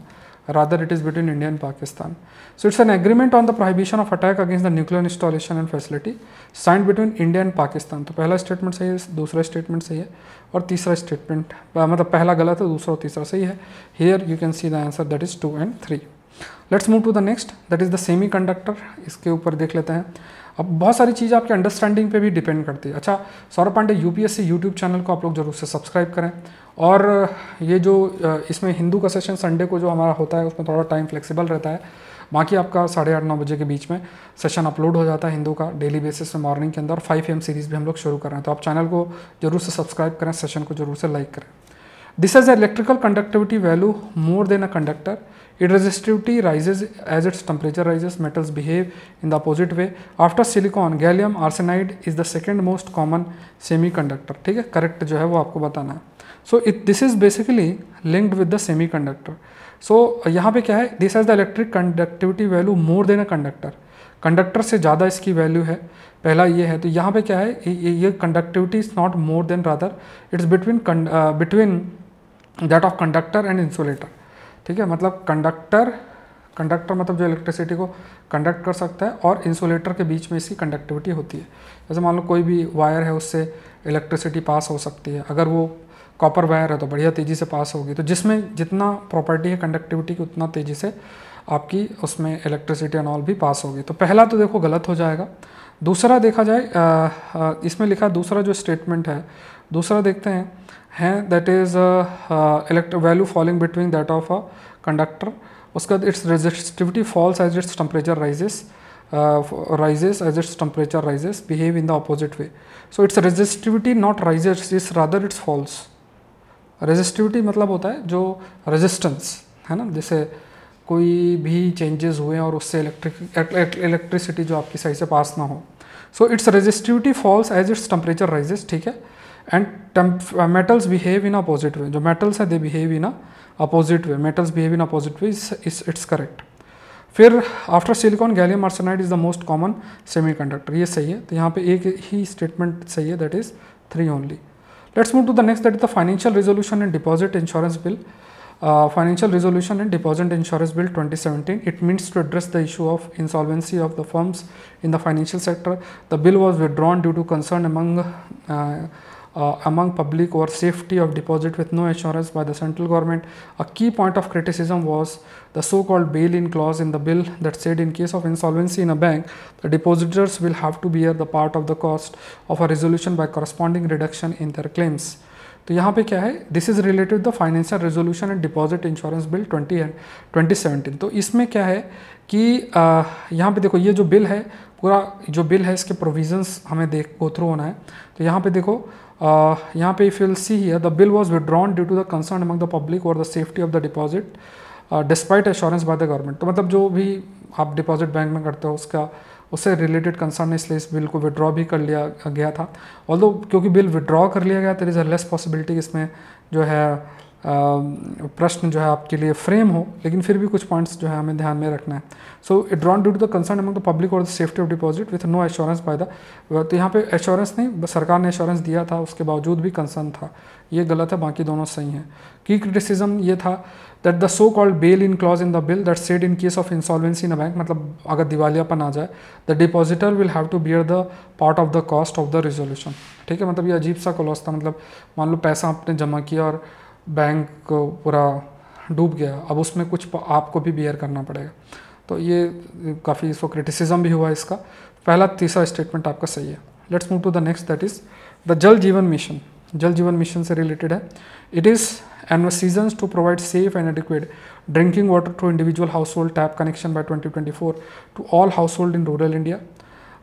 rather it is between India and Pakistan। So it's an agreement on the prohibition of attack against the nuclear installation and facility signed between India and Pakistan। तो पहला statement सही है, दूसरा statement सही है और तीसरा statement मतलब पहला गलत है, दूसरा और तीसरा सही है। Here you can see the answer that is 2 and 3। Let's move to the next, that is the semiconductor। इसके ऊपर देख लेते हैं। अब बहुत सारी चीज़ आपके अंडरस्टैंडिंग पे भी डिपेंड करती है। अच्छा, Saurabh Pandey UPSC YouTube channel को आप लोग जरूर से सब्सक्राइब करें, और ये जो इसमें हिंदू का सेशन संडे को जो हमारा होता है उसमें थोड़ा टाइम फ्लेक्सिबल रहता है, बाकी आपका 8:30-9 बजे के बीच में सेशन अपलोड हो जाता है हिंदू का डेली बेसिस में मॉर्निंग के अंदर। 5 AM सीरीज़ भी हम लोग शुरू कर रहे हैं, तो आप चैनल को जरूर से सब्सक्राइब करें, सेशन को जरूर से लाइक करें। This is electrical conductivity value more than a conductor, its resistivity rises as its temperature rises, metals behave in the opposite way। after silicon gallium arsenide is the second most common semiconductor, ठीक है, correct जो है वो आपको बताना है। So this is basically linked with the semiconductor. So यहाँ पे क्या है, this has the electric conductivity value more than a conductor, conductor से ज़्यादा इसकी वैल्यू है, पहला ये है। तो यहाँ पे क्या है, ये conductivity is not more than, rather it's between that of conductor and insulator, ठीक है। मतलब कंडक्टर मतलब जो इलेक्ट्रिसिटी को कंडक्ट कर सकता है और इंसुलेटर के बीच में इसकी कंडक्टिविटी होती है। जैसे मान लो कोई भी वायर है, उससे इलेक्ट्रिसिटी पास हो सकती है, अगर वो कॉपर वायर है तो बढ़िया तेज़ी से पास होगी। तो जिसमें जितना प्रॉपर्टी है कंडक्टिविटी की, उतना तेज़ी से आपकी उसमें इलेक्ट्रिसिटी एंड ऑल भी पास होगी। तो पहला तो देखो गलत हो जाएगा। दूसरा देखा जाए, इसमें लिखा दूसरा जो स्टेटमेंट है, दूसरा देखते हैं that is electric value falling between that of a conductor. उसके बाद its resistivity falls as its temperature rises as its temperature rises, behave in the opposite way। so its resistivity not rises, is rather it's false। Resistivity मतलब होता है जो resistance है ना, जैसे कोई भी चेंजेस हुए और उससे इलेक्ट्रिसिटी जो आपकी साइड से पास ना हो। So its resistivity falls as its temperature rises, ठीक है। And metals behave in opposite way, जो मेटल्स है they behave in opposite way, metals behave in opposite way, it's correct. फिर after silicon gallium arsenide is the most common semiconductor, ये सही है। तो यहाँ पे एक ही स्टेटमेंट सही है, that is 3 only. Let's move to the next, that is the Financial Resolution and Deposit Insurance Bill। Financial Resolution and Deposit Insurance Bill 2017, it means to address the issue of insolvency of the firms in the financial sector। The bill was withdrawn due to concern among public over safety of deposit with no assurance by the central government। A key point of criticism was the so-called bail-in clause in the bill that said in case of insolvency in a bank, the depositors will have to bear the part of the cost of a resolution by corresponding reduction in their claims। तो यहाँ पे क्या है, this is related the financial resolution and deposit insurance bill 2017। तो इसमें क्या है कि यहाँ पे देखो, ये जो बिल है, पूरा जो बिल है इसके प्रोविजंस हमें गो थ्रू होना है। तो यहाँ पे देखो, यहाँ पे if you will see here, the bill was withdrawn due to the concern among the public और the safety of the deposit despite assurance by the government. तो मतलब जो भी आप डिपॉजिट बैंक में करते हो उससे रिलेटेड कंसर्न है, इसलिए इस बिल को विड्रॉ भी कर लिया गया था। ऑल्दो क्योंकि बिल विड्रॉ कर लिया गया, there is a less possibility इसमें जो है प्रश्न जो है आपके लिए फ्रेम हो, लेकिन फिर भी कुछ पॉइंट्स जो है हमें ध्यान में रखना है। So it drawn due to the concern among the public और the safety of deposit with no assurance by the, तो यहाँ पे एश्योरेंस नहीं, सरकार ने एश्योरेंस दिया था, उसके बावजूद भी कंसर्न था, ये गलत है, बाकी दोनों सही हैं। की क्रिटिसिज्म ये था that the so called bail in clause in the bill that said in case of insolvency in a bank, मतलब अगर दिवालियापन आ जाए the depositor will have to bear the part of the cost of the resolution. ठीक है, मतलब ये अजीब सा क्लॉज था, मतलब मान लो पैसा आपने जमा किया और बैंक पूरा डूब गया, अब उसमें कुछ आपको भी बियर करना पड़ेगा, तो ये काफ़ी इसको क्रिटिसिज्म भी हुआ इसका। पहला तीसरा स्टेटमेंट आपका सही है। Let's move to the next, that is the Jal Jeevan mission. Jal Jeevan mission से रिलेटेड है। It is envisioned to provide safe and adequate drinking water to individual household tap connection by 2024 to all household in rural India.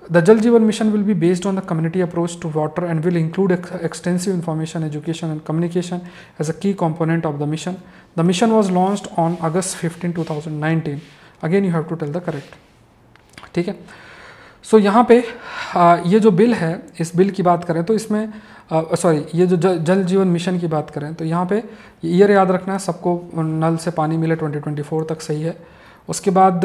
The Jal Jeevan mission will be based on the community approach to water and will include extensive information, education and communication as a key component of the mission. The mission was launched on August 15, 2019. Again, you have to tell the correct. ठीक है, so यहाँ पे ये जो bill है, इस bill की बात करें तो इसमें ये जो जल जीवन मिशन की बात करें तो यहाँ पे ईयर याद रखना है सबको, नल से पानी मिले 2024 तक, सही है। उसके बाद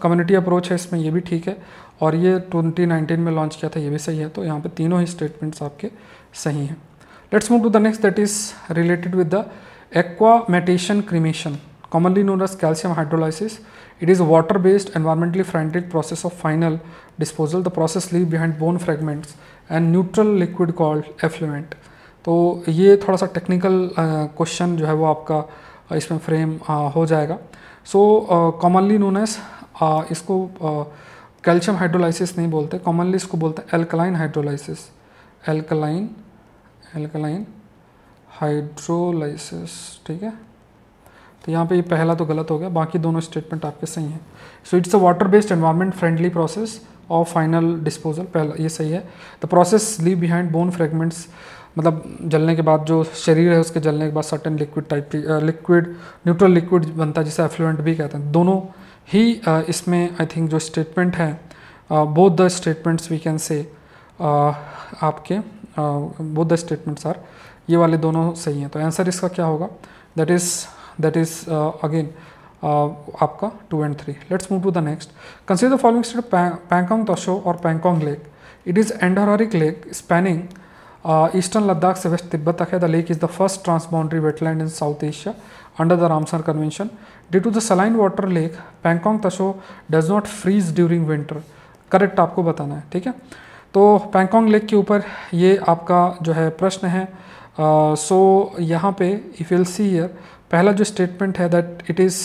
कम्युनिटी अप्रोच है इसमें, ये भी ठीक है, और ये 2019 में लॉन्च किया था, ये भी सही है। तो यहाँ पे तीनों ही स्टेटमेंट्स आपके सही हैं। Let's move to the next, that is related with the aquamation cremation commonly known as calcium hydrolysis. It is a water-based, environmentally friendly process of final disposal. The process leaves behind bone fragments and neutral liquid called effluent. तो ये थोड़ा सा technical question जो है वो आपका इसमें frame हो जाएगा। सो कॉमनली नोन एज, इसको कैल्शियम हाइड्रोलाइसिस नहीं बोलते, कॉमनली इसको बोलते हैं एल्कलाइन हाइड्रोलाइसिस, एल्कलाइन हाइड्रोलाइसिस। ठीक है, तो यहाँ पे ये पहला तो गलत हो गया, बाकी दोनों स्टेटमेंट आपके सही हैं। So it's a water based environment friendly process of final disposal, पहला ये सही है। The process leave behind bone fragments, मतलब जलने के बाद जो शरीर है उसके जलने के बाद सर्टेन लिक्विड टाइप की लिक्विड, न्यूट्रल लिक्विड बनता है जिसे एफ्लुएंट भी कहते हैं। दोनों ही इसमें आई थिंक जो स्टेटमेंट है, both the statements we can say आपके बोथ द स्टेटमेंट्स आर, ये वाले दोनों सही हैं। तो आंसर इसका क्या होगा, that is again आपका 2 and 3. Let's move to the next. Consider the following state of Pangong Tasho or Pangong Lake. It is endorheic lake spanning eastern Ladakh से west Tibet तक है. The lake is the first transboundary wetland in South Asia under the Ramsar Convention. Due to the saline water lake, Pangong Tasho does not freeze during winter. Correct आपको बताना है, ठीक है। तो Pangong lake के ऊपर ये आपका जो है प्रश्न है। सो यहाँ पे इफ विल सी हियर, पहला जो स्टेटमेंट है that it is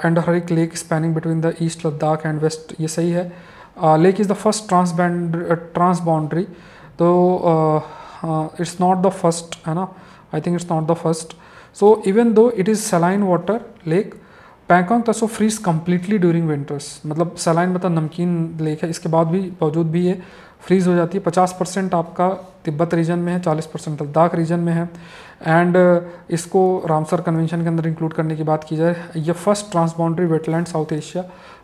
endorheic lake spanning between the east Ladakh and west, ये सही है। Lake is the first transboundary, तो इट्स नॉट द फर्स्ट, है ना, I think it's not the first. So even though it is saline water lake, Pangong Tso freeze completely during winters, मतलब saline मतलब नमकीन lake है, इसके बावजूद भी ये फ्रीज हो जाती है। 50% आपका तिब्बत रीजन में है, 40% लद्दाख रीजन में है। एंड इसको रामसर कन्वेंशन के अंदर इंक्लूड करने की बात की जाए, ये first transboundary wetland south Asia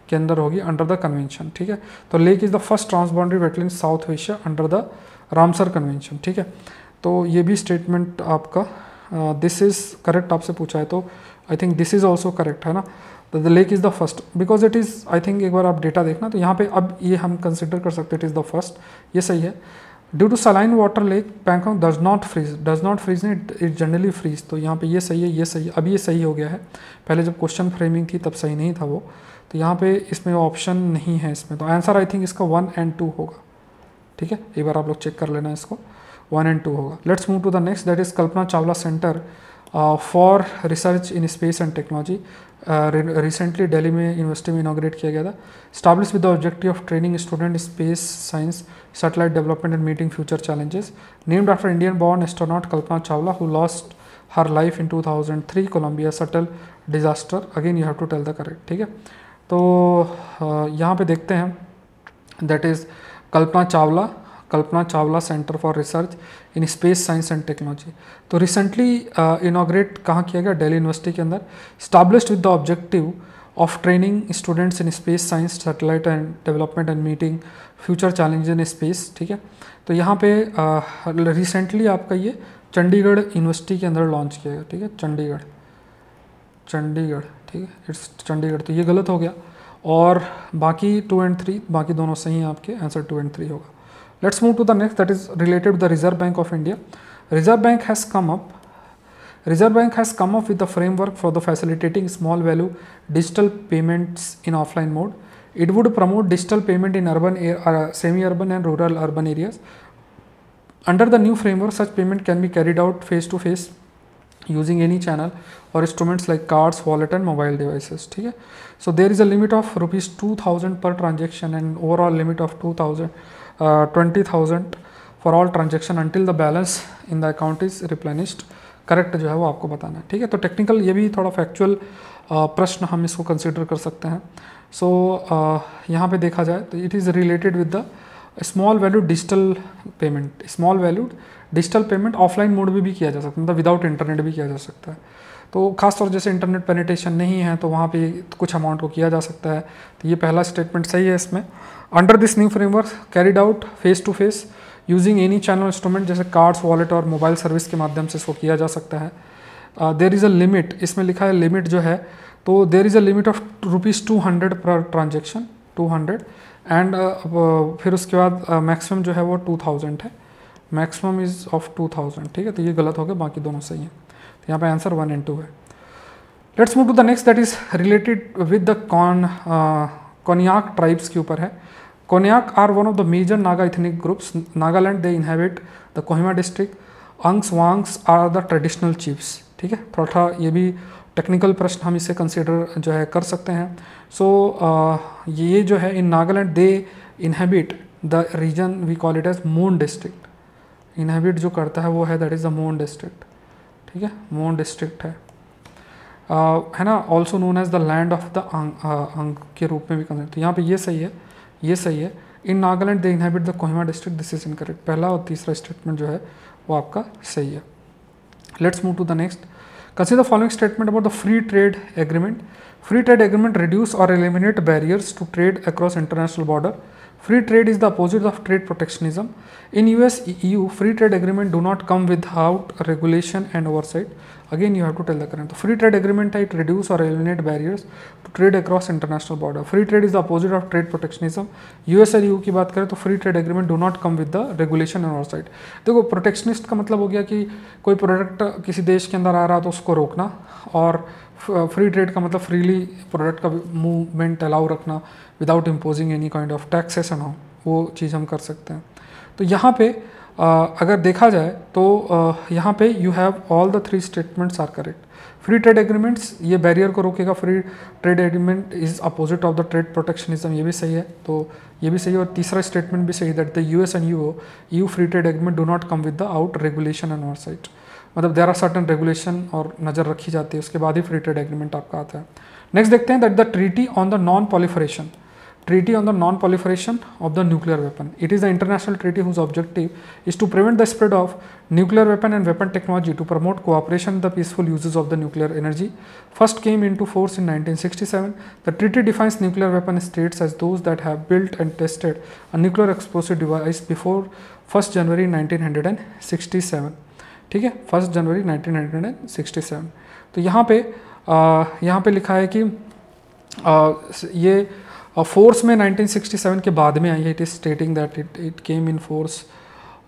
के अंदर होगी अंडर द कन्वेंशन, ठीक है। तो lake is the first transboundary wetland south Asia under the Ramsar convention, ठीक है। तो ये भी स्टेटमेंट आपका दिस इज़ करेक्ट आपसे पूछा है, तो I think this is also correct, है ना। The lake is the first because it is, I think एक बार आप डेटा देखना, तो यहाँ पे अब ये हम कंसिडर कर सकते हैं इट इज़ द फर्स्ट, ये सही है। Due to saline water lake Pangong does not freeze नहीं, इट जनरली फ्रीज, तो यहाँ पे ये सही है, ये सही है। अब ये सही हो गया है, पहले जब क्वेश्चन फ्रेमिंग थी तब सही नहीं था वो, तो यहाँ पे इसमें ऑप्शन नहीं है इसमें, तो आंसर आई थिंक इसका 1 and 2 होगा, ठीक है। एक बार आप लोग चेक कर लेना इसको, 1 and 2 होगा। Let's move to the next, that is Kalpana Chawla centre for research in space and technology, recently Delhi में यूनिवर्सिटी में इनॉग्रेट किया गया था। Establish with the objective of training student space science satellite development and meeting future challenges, named after Indian born astronaut Kalpana Chawla who lost her life in 2003 Columbia shuttle disaster. Again you have to tell the correct, ठीक है। तो यहाँ पे देखते हैं, that is Kalpana Chawla centre for research in space science and technology. तो recently inaugurate कहाँ किया गया, दिल्ली यूनिवर्सिटी के अंदर। Established with the objective of training students in space science satellite and development and meeting future challenge in space, ठीक है। तो यहाँ पे रिसेंटली आपका ये चंडीगढ़ यूनिवर्सिटी के अंदर लॉन्च किया गया, ठीक है, चंडीगढ़, ठीक है, इट्स चंडीगढ़, तो ये गलत हो गया। और बाकी 2 और 3 बाकी दोनों सही हैं आपके, आंसर 2 और 3 होगा। Let's move to the next, that is related to the reserve bank of India. Reserve bank has come up with the framework for the facilitating small value digital payments in offline mode. It would promote digital payment in urban, semi-urban and rural urban areas. Under the new framework, such payment can be carried out face to face using any channel or instruments like cards, wallet and mobile devices, ठीक है। So there is a limit of ₹2000 per transaction and overall limit of 20,000 for all transaction until the balance in the account is replenished. Correct जो है वो आपको बताना है, ठीक है। तो टेक्निकल ये भी थोड़ा फैक्चुअल प्रश्न हम इसको कंसिडर कर सकते हैं। सो यहाँ पे देखा जाए तो it is related with the small value digital payment. Small value digital payment offline mode में भी किया जा सकता है, मतलब विदाउट इंटरनेट भी किया जा सकता है। तो खासतौर जैसे इंटरनेट पेनिट्रेशन नहीं है तो वहाँ पे कुछ अमाउंट को किया जा सकता है। तो ये पहला स्टेटमेंट सही है इसमें। Under this new framework carried out face to face using any channel instrument जैसे कार्ड्स, वॉलेट और मोबाइल सर्विस के माध्यम से इसको किया जा सकता है। देर इज़ अ लिमिट, इसमें लिखा है लिमिट जो है, तो there is a limit of ₹200 per transaction, 200 and फिर उसके बाद मैक्सिमम जो है वो 2000 है, मैक्सिमम इज़ ऑफ 2000, ठीक है। तो ये गलत हो गया, बाकी दोनों सही हैं। तो यहाँ पे आंसर 1 और 2 है। Let's move to the next, that is related with the Konyak tribes के ऊपर है। Konyak are one of the major Naga ethnic groups. Nagaland they inhabit the Kohima district. Angs Wangs are the traditional chiefs, ठीक है। थोड़ा ये भी technical प्रश्न हम इसे कंसिडर जो है कर सकते हैं। सो ये जो है in Nagaland they inhabit the region we call it as Mon district. Inhabit जो करता है वो है that is the Mon district, ठीक है, मोन डिस्ट्रिक्ट है ना, also known as the land of the Angh के रूप में भी कंसिडर। तो यहाँ पे ये सही है, ये सही है। In Nagaland they inhabit the Kohima district, this is incorrect. पहला और तीसरा स्टेटमेंट जो है वो आपका सही है। Let's move to the next, consider the following statement about the free trade agreement. Free trade agreement reduce और eliminate barriers to trade across international border. Free trade is the opposite of trade protectionism. In US, EU, free trade agreement do not come without regulation and oversight. Again, you have to tell the correct. Free trade agreement it reduce or eliminate barriers to trade across international border. Free trade is the opposite of trade protectionism. US और EU की बात करें तो free trade agreement do not come with the regulation and oversight. देखो protectionist का मतलब हो गया कि कोई प्रोडक्ट किसी देश के अंदर आ रहा तो उसको रोकना, और फ्री ट्रेड का मतलब फ्रीली प्रोडक्ट का मूवमेंट अलाउ रखना without imposing any kind of taxes and all, वो चीज़ हम कर सकते हैं। तो यहाँ पे अगर देखा जाए तो यहाँ पे you have all the 3 statements are correct. Free trade agreements ये बैरियर को रोकेगा, free trade agreement is opposite of the trade protectionism, ये भी सही है, तो ये भी सही है। और तीसरा स्टेटमेंट भी सही that the US and EU free trade agreement do not come with the out regulation and oversight, मतलब देयर आर सर्टन रेगुलेशन और नज़र रखी जाती है, उसके बाद ही फ्री ट्रेड एग्रीमेंट आपका आता है। नेक्स्ट देखते हैं that the treaty on the non proliferation, Treaty on the Non-Proliferation of the Nuclear Weapon. It is the international treaty whose objective is to prevent the spread of nuclear weapon and weapon technology to promote cooperation in the peaceful uses of the nuclear energy. First came into force in 1967. The treaty defines nuclear weapon states as those that have built and tested a nuclear explosive device before 1st January 1967. ठीक है, 1st जनवरी 1967। तो यहाँ पे लिखा है कि ये force में 1967 के बाद में आई है। It is stating that it came in force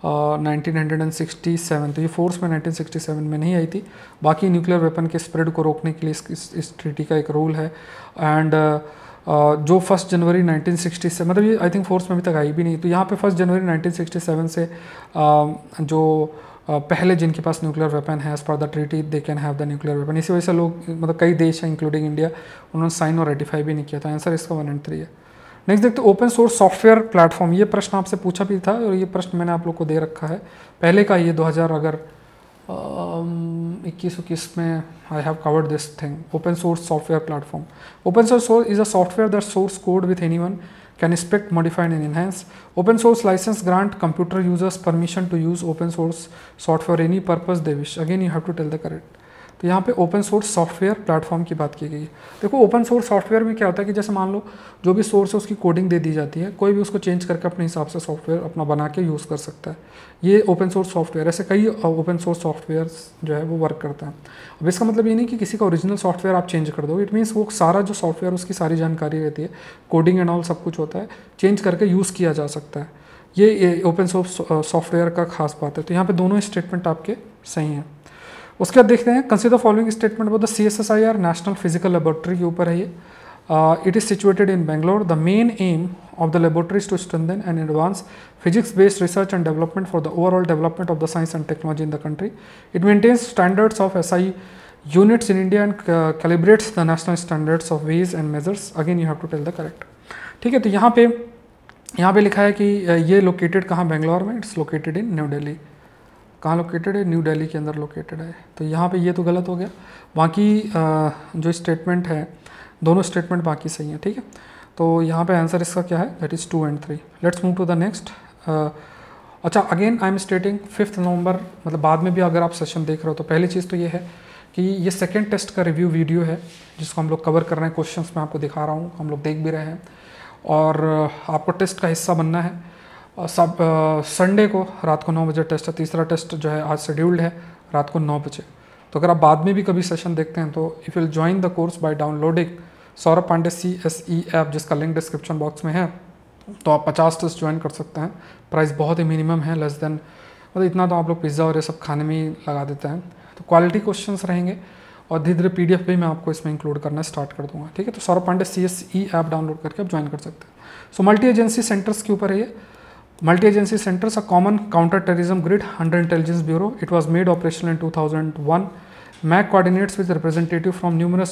1967, तो ये फोर्स में 1967 में नहीं आई थी। बाकी न्यूक्लियर वेपन के स्प्रेड को रोकने के लिए इस ट्रीटी का एक रूल है। एंड जो 1st जनवरी 1967, मतलब ये आई थिंक फोर्स में अभी तक आई भी नहीं, तो यहाँ पे 1st जनवरी 1967 से जो पहले जिनके पास न्यूक्लियर वेपन है as per the treaty they can have the nuclear weapon. इसी वजह से लोग, मतलब कई देश हैं इंक्लूडिंग इंडिया, उन्होंने साइन और रेटिफाई भी नहीं किया था। आंसर इसका 1 और 3 है। नेक्स्ट देखते हैं ओपन सोर्स सॉफ्टवेयर प्लेटफॉर्म। ये प्रश्न आपसे पूछा भी था और ये प्रश्न मैंने आप लोग को दे रखा है पहले का, ये 2021 में I have covered this thing, open source software platform. Open source is a software that source code with anyone can inspect, modify and enhance. Open source license grant computer users permission to use open source software for any purpose they wish. Again you have to tell the correct. तो यहाँ पे open source software platform की बात की गई है। देखो open source software में क्या होता है कि जैसे मान लो जो भी सोर्स है उसकी कोडिंग दे दी जाती है, कोई भी उसको चेंज करके अपने हिसाब से सॉफ्टवेयर अपना बना के यूज़ कर सकता है। ये ओपन सोर्स सॉफ्टवेयर, ऐसे कई ओपन सोर्स सॉफ्टवेयर जो है वो वर्क करता है। अब इसका मतलब ये नहीं कि किसी का ओरिजिनल सॉफ्टवेयर आप चेंज कर दो, इट मीन्स वो सारा जो सॉफ्टवेयर उसकी सारी जानकारी रहती है, कोडिंग एंड ऑल सब कुछ होता है, चेंज करके यूज़ किया जा सकता है। ये ओपन सोर्स सॉफ्टवेयर का खास बात है। तो यहाँ पे दोनों स्टेटमेंट आपके सही हैं। उसके बाद देखते हैं consider following statement the CSSIR national physical laboratory के ऊपर है ये। It is situated in Bangalore. The main M of the laboratories to strengthen and advance physics-based research and development for the overall development of the science and technology in the country. It maintains standards of SI units in India and calibrates the national standards of weighs and measures. Again, you have to tell the correct. ठीक है, तो यहाँ पे लिखा है कि ये located कहाँ, बेंगलोर में। It's located in new Delhi. कहाँ लोकेटेड है? न्यू दिल्ली के अंदर लोकेटेड है। तो यहाँ पे ये तो गलत हो गया। बाकी जो स्टेटमेंट है, दोनों स्टेटमेंट बाकी सही हैं। ठीक है, तो यहाँ पे आंसर इसका क्या है? That is 2 and 3। Let's move to the next. अच्छा, again I am stating 5 November, मतलब बाद में भी अगर आप सेशन देख रहे हो तो पहली चीज़ तो ये है कि ये सेकेंड टेस्ट का रिव्यू वीडियो है जिसको हम लोग कवर कर रहे हैं। क्वेश्चंस मैं आपको दिखा रहा हूँ, हम लोग देख भी रहे हैं, और आपको टेस्ट का हिस्सा बनना है। सब संडे को रात को 9 बजे टेस्ट है। तीसरा टेस्ट जो है आज शेड्यूल्ड है रात को 9 बजे। तो अगर आप बाद में भी कभी सेशन देखते हैं तो if will join the course by downloading Saurabh Pandey CSE app, जिसका लिंक डिस्क्रिप्शन बॉक्स में है, तो आप 50 टेस्ट ज्वाइन कर सकते हैं। प्राइस बहुत ही मिनिमम है, लेस देन, मतलब इतना तो आप लोग पिज़्ज़ा और ये सब खाने में ही लगा देते हैं। तो क्वालिटी क्वेश्चंस रहेंगे और धीरे धीरे PDF भी मैं आपको इसमें इंक्लूड करना स्टार्ट कर दूंगा। ठीक है, तो Saurabh Pandey CSE app download करके आप ज्वाइन कर सकते हैं। सो मल्टी एजेंसी सेंटर्स के ऊपर है ये। Multi agency centres a common counter terrorism grid under intelligence bureau. It was made operational in 2001। MAC coordinates with representative from numerous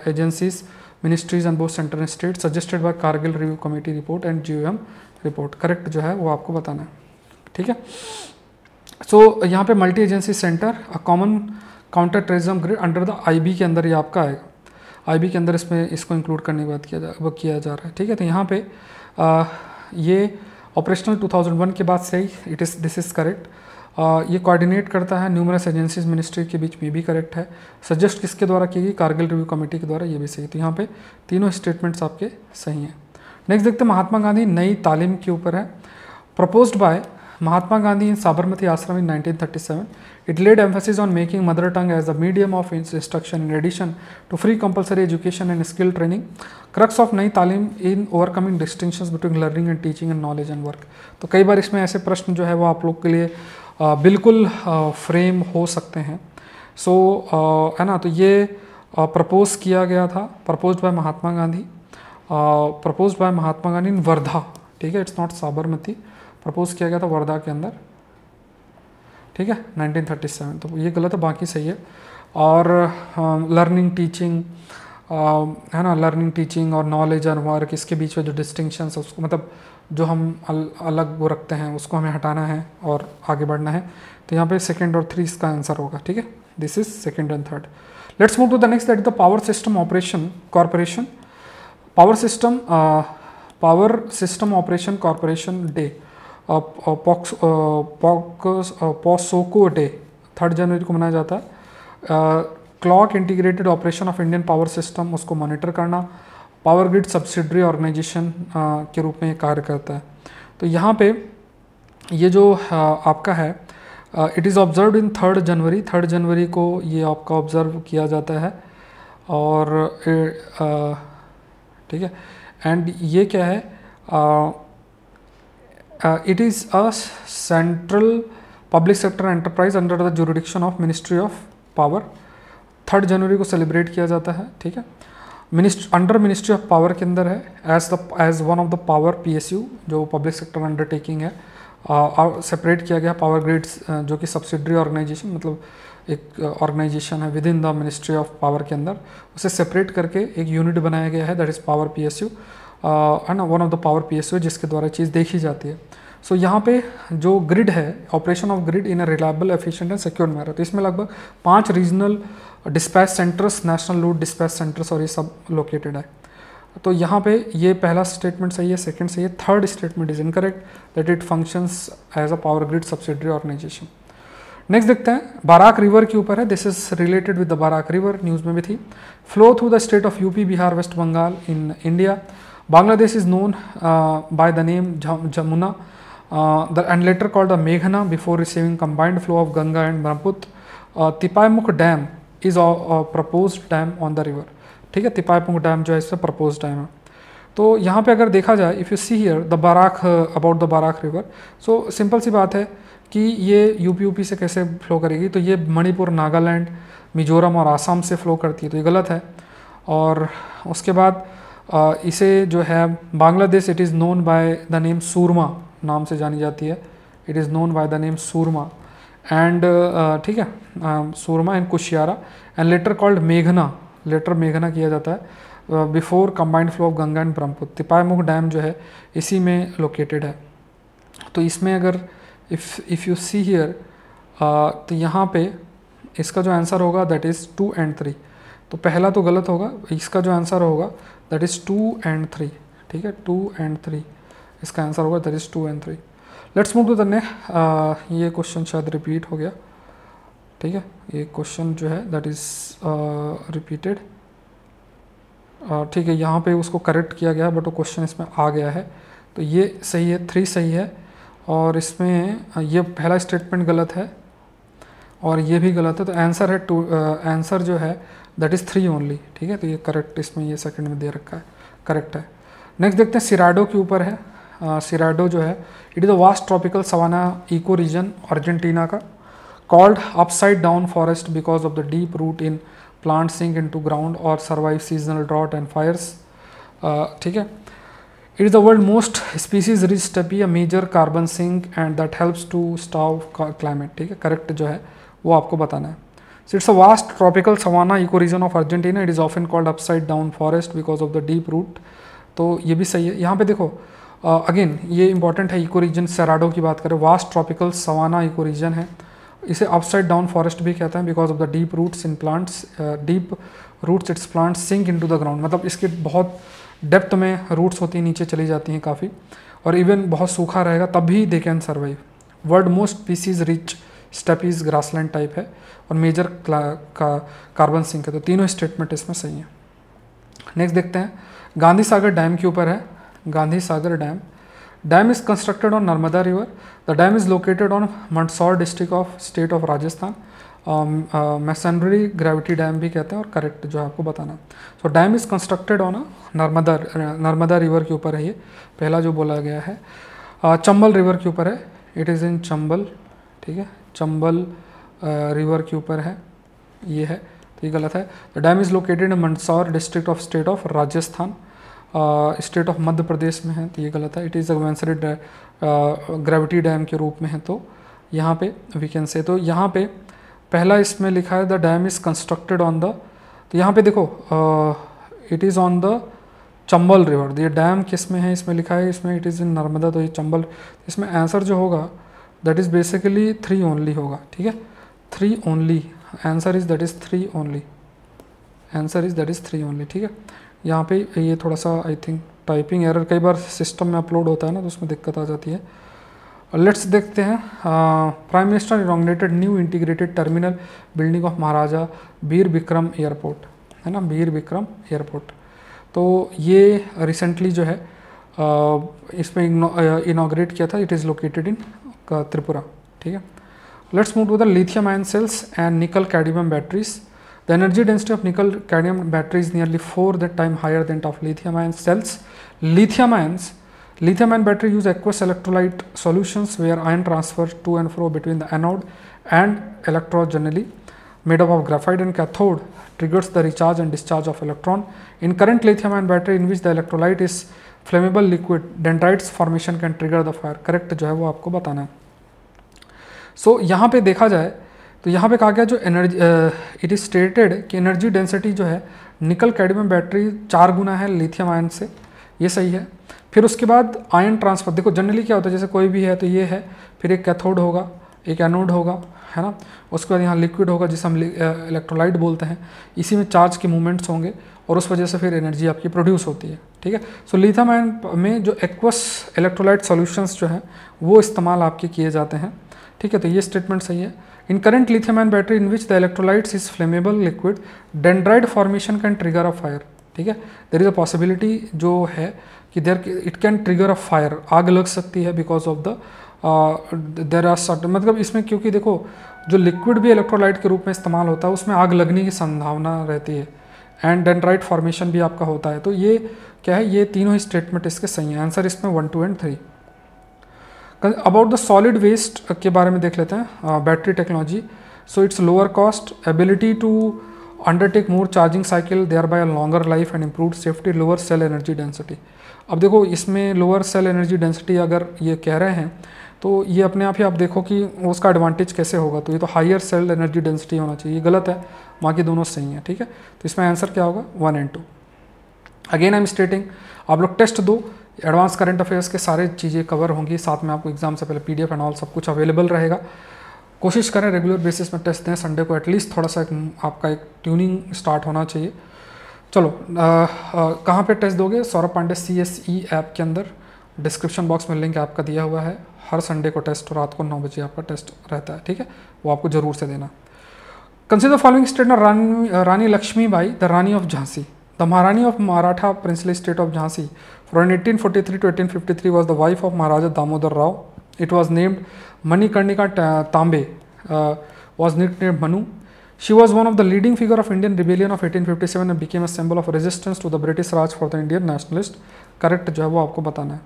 agencies, ministries and both center and state, suggested by Kargil Review Committee report and GOM report। Correct जो है वो आपको बताना है। ठीक है, so यहाँ पे multi agency centre a common counter terrorism grid under the IB के अंदर ये आपका आएगा। IB के अंदर इसमें इसको इंक्लूड करने की बात किया जा रहा है। ठीक है, तो यहाँ पे ये ऑपरेशनल 2001 के बाद से ही दिस इज़ करेक्ट। ये कोऑर्डिनेट करता है न्यूमरस एजेंसीज मिनिस्ट्री के बीच में, भी करेक्ट है। सजेस्ट किसके द्वारा की गई? कारगिल रिव्यू कमेटी के द्वारा, ये भी सही। तो यहाँ पे तीनों स्टेटमेंट्स आपके सही हैं। नेक्स्ट देखते हैं महात्मा गांधी नई तालीम के ऊपर है। Proposed by Mahatma Gandhi in Sabarmati Ashram in 1937। It laid emphasis on making mother tongue as a medium of instruction in addition to free compulsory education and skill training. Crux of Nai Talim in overcoming distinctions between learning and teaching and knowledge and work. तो कई बार इसमें ऐसे प्रश्न जो है वो आप लोग के लिए बिल्कुल फ्रेम हो सकते हैं। सो है ना, तो ये प्रपोज किया गया था, proposed by Mahatma Gandhi, proposed by Mahatma Gandhi in Wardha. ठीक है, इट्स नॉट साबरमती। प्रपोज किया गया था वर्धा के अंदर। ठीक है, 1937। तो ये गलत है, बाकी सही है। और लर्निंग टीचिंग है ना, लर्निंग टीचिंग और नॉलेज और वर्क, इसके बीच में जो डिस्टिंक्शंस है उसको, मतलब जो हम अलग वो रखते हैं उसको हमें हटाना है और आगे बढ़ना है। तो यहाँ पे 2 और 3 इसका आंसर होगा। ठीक है, this is 2nd and 3rd। Let's move to the next, that is the power system operation corporation. Power system operation corporation day, POSOCO day 3 जनवरी को मनाया जाता है। Clock integrated operation of Indian power system, उसको monitor करना। Power grid subsidiary organisation के रूप में ये कार्य करता है। तो यहाँ पे ये जो आपका है, it is observe in 3rd January. 3rd जनवरी को ये आपका ऑब्जर्व किया जाता है। और ठीक है, एंड ये क्या है, it is a central public sector enterprise under the jurisdiction of ministry of power. 3rd जनवरी को सेलिब्रेट किया जाता है। ठीक है, अंडर मिनिस्ट्री ऑफ पावर के अंदर है, as one of the power PSU जो पब्लिक सेक्टर अंडरटेकिंग है, और सेपरेट किया गया। पावर ग्रिड्स जो कि सब्सिडरी ऑर्गेनाइजेशन, मतलब एक ऑर्गेनाइजेशन है with in the ministry of power के अंदर, उसे सेपरेट करके एक यूनिट बनाया गया है, दैट इज़ पावर PSU, है ना, one of the power PSU जिसके द्वारा चीज़ देखी जाती है। सो यहाँ पे जो ग्रिड है, operation of grid in a reliable, efficient and secure manner. तो इसमें लगभग 5 regional dispatch centres, national load dispatch centres और ये सब लोकेटेड है। तो यहाँ पे ये पहला स्टेटमेंट सही है, 2nd सही है। 3rd statement is incorrect, that it functions as a power grid subsidiary organisation. Next देखते हैं बाराक रिवर के ऊपर है, this is related with the Barak river, news में भी थी। Flow through the state of UP, Bihar, West Bengal in India. Bangladesh is known by the name Jamuna and later called the Meghna before receiving combined flow of Ganga and Brahmaputra. Tipaimukh dam is proposed dam on the river, ठीक है, तिपाईमुख dam जो है इससे propose dam है। तो यहाँ पे अगर देखा जाए, if you see here the Barak, about the Barak river, so simple सी बात है कि ये यूपी से कैसे फ्लो करेगी, तो ये मणिपुर, नागालैंड, मिजोरम और आसाम से फ्लो करती है, तो ये गलत है। और उसके बाद इसे जो है Bangladesh, it is known by the name सूरमा नाम से जानी जाती है, it is known by the name Surma and, ठीक है, सूरमा and Kushiyara and later called मेघना, लेटर मेघना किया जाता है before combined flow of Ganga and Brahmaputra. तिपाईमुख dam जो है इसी में लोकेटेड है। तो इसमें अगर इफ़ यू सी हियर, तो यहाँ पे इसका जो आंसर होगा दैट इज़ 2 and 3। तो पहला तो गलत होगा, इसका जो आंसर होगा दैट इज़ 2 and 3, ठीक है, 2 and 3 इसका आंसर होगा, that is 2 and 3। Let's move to the next. ये क्वेश्चन शायद रिपीट हो गया, ठीक है, ये क्वेश्चन जो है दैट इज़ रिपीटेड, ठीक है, यहाँ पे उसको करेक्ट किया गया बट वो क्वेश्चन इसमें आ गया है, तो ये सही है, 3 सही है। और इसमें ये पहला स्टेटमेंट गलत है और ये भी गलत है, तो आंसर है आंसर जो है दैट इज़ 3 ओनली, ठीक है, तो ये करेक्ट, इसमें ये सेकंड में दे रखा है, करेक्ट है। नेक्स्ट देखते हैं सिराडो के ऊपर है। सिराडो जो है it is a vast tropical savanna ecoregion Argentina का, called upside down forest because of the deep root in plant sink into ground और survive seasonal drought and fires, ठीक है। It is the world most species rich steppe, a major carbon sink and that helps to stow climate, ठीक है, correct जो है वो आपको बताना है। So it's a vast tropical savanna ecoregion of Argentina. It is often called upside down forest because of the deep root. तो ये भी सही है। यहाँ पे देखो अगेन ये इंपॉर्टेंट है, इको रीजन सेराडो की बात करें, vast tropical savanna ecoregion है, इसे अपसाइड डाउन फॉरेस्ट भी कहते हैं because of the deep roots in plants, deep roots its plants sink into the ground, मतलब इसके बहुत डेप्थ में रूट्स होती हैं, नीचे चली जाती हैं काफ़ी, और इवन बहुत सूखा रहेगा तब भी they can survive. World most species rich steppes grassland type है और मेजर कार्बन सिंक है, तो तीनों स्टेटमेंट इसमें सही है। नेक्स्ट देखते हैं गांधी सागर डैम के ऊपर है। Gandhi Sagar dam is constructed on Narmada river, the dam is located on Mandsaur district of state of Rajasthan, masonry gravity dam भी कहते हैं, और करेक्ट जो है आपको बताना। So dam is constructed on Narmada river के ऊपर है, ये पहला जो बोला गया है। चंबल रिवर के ऊपर है, इट इज़ इन चंबल, ठीक है, चंबल रिवर के ऊपर है, ये है, तो ये गलत है। The dam is located in Mandsaur district of state of Rajasthan, state of Madhya Pradesh में है, तो ये गलत है। It is a masonry gravity dam के रूप में है, तो यहाँ पे वी कैन से, तो यहाँ पे पहला इसमें लिखा है the dam is constructed on the, तो यहाँ पे देखो it is on the Chambal river, ये डैम किस में है, इसमें लिखा है, इसमें इट इज़ इन नर्मदा, तो ये चंबल, इसमें आंसर जो होगा दैट इज़ बेसिकली 3 ओनली होगा, ठीक है, 3 only, answer is that is 3 only, answer is that is 3 only, ठीक है। यहाँ पे ये थोड़ा सा आई थिंक टाइपिंग एरर कई बार सिस्टम में अपलोड होता है ना, तो उसमें दिक्कत आ जाती है। लेट्स देखते हैं prime minister inaugurated new integrated terminal building of Maharaja Bir Vikram airport, है ना, वीर विक्रम एयरपोर्ट, तो ये रिसेंटली जो है इसमें इनॉग्रेट किया था, it is located in Tripura, ठीक है। Let's move to the lithium ion cells and nickel cadmium batteries. The energy density of nickel cadmium battery is nearly 4 that time higher than of lithium ion cells. Lithium ion battery use aqueous electrolyte solutions where ion transfer to and fro between the anode and electrode generally made up of graphite and cathode triggers the recharge and discharge of electron. In current lithium ion battery in which the electrolyte is flammable liquid, dendrites formation can trigger the fire. Correct जो है वो आपको बताना है। So यहाँ पे देखा जाए तो यहाँ पे कहा गया जो एनर्जी, इट इज स्टेटेड कि एनर्जी डेंसिटी जो है निकल कैडमियम बैटरी 4 गुना है लिथियम आयन से, ये सही है। फिर उसके बाद आयन ट्रांसफर, देखो जनरली क्या होता है, जैसे कोई भी है तो ये है, फिर एक कैथोड होगा, एक एनोड होगा, है ना, उसके बाद यहाँ लिक्विड होगा जिसे हम इलेक्ट्रोलाइट बोलते हैं, इसी में चार्ज के मूवमेंट्स होंगे और उस वजह से फिर एनर्जी आपकी प्रोड्यूस होती है, ठीक है। सो लिथियम आयन में जो एक्वस इलेक्ट्रोलाइट सॉल्यूशंस जो हैं वो इस्तेमाल आपके किए जाते हैं, ठीक है, तो ये स्टेटमेंट सही है। In current lithium ion battery in which the electrolytes is flammable liquid dendrite formation can trigger a fire. ठीक है, देयर इज अ पॉसिबिलिटी जो है कि there it can trigger a fire, आग लग सकती है because of the there are certain, मतलब इसमें क्योंकि देखो जो लिक्विड भी इलेक्ट्रोलाइट के रूप में इस्तेमाल होता है उसमें आग लगने की संभावना रहती है, एंड डेंड्राइट फॉर्मेशन भी आपका होता है। तो ये क्या है, ये तीनों ही स्टेटमेंट इसके सही हैं। आंसर इसमें 1, 2 and 3। About the solid waste के बारे में देख लेते हैं, battery technology. So it's lower cost, ability to undertake more charging cycle, thereby longer life and improved safety, lower cell energy density. अब देखो इसमें लोअर सेल एनर्जी डेंसिटी अगर ये कह रहे हैं तो ये अपने आप ही आप देखो कि उसका एडवांटेज कैसे होगा, तो ये तो हायर सेल एनर्जी डेंसिटी होना चाहिए, ये गलत है, बाकी दोनों सही हैं। ठीक है, तो इसमें आंसर क्या होगा 1 एंड 2। अगेन आई एम स्टेटिंग, आप लोग टेस्ट दो, एडवांस करंट अफेयर्स के सारे चीज़ें कवर होंगी, साथ में आपको एग्जाम से पहले PDF एंड ऑल सब कुछ अवेलेबल रहेगा। कोशिश करें रेगुलर बेसिस में टेस्ट दें, संडे को एटलीस्ट थोड़ा सा आपका एक ट्यूनिंग स्टार्ट होना चाहिए। चलो कहाँ पे टेस्ट दोगे, सौरभ पांडे CSE ऐप के अंदर, डिस्क्रिप्शन बॉक्स में लिंक आपका दिया हुआ है। हर संडे को टेस्ट रात को 9 बजे आपका टेस्ट रहता है। ठीक है, वो आपको जरूर से देना। Consider following statement, Rani Lakshmibai the Rani of Jhansi, the Maharani of Maratha princely state of Jhansi from 1843 to 1853 was the wife of Maharaja Damodar Rao. It was named Manikarnika Tambe, was nicknamed Manu. She was one of the leading figure of Indian rebellion of 1857 and became a symbol of resistance to the British Raj for the Indian nationalist. Correct जो है वो आपको बताना है।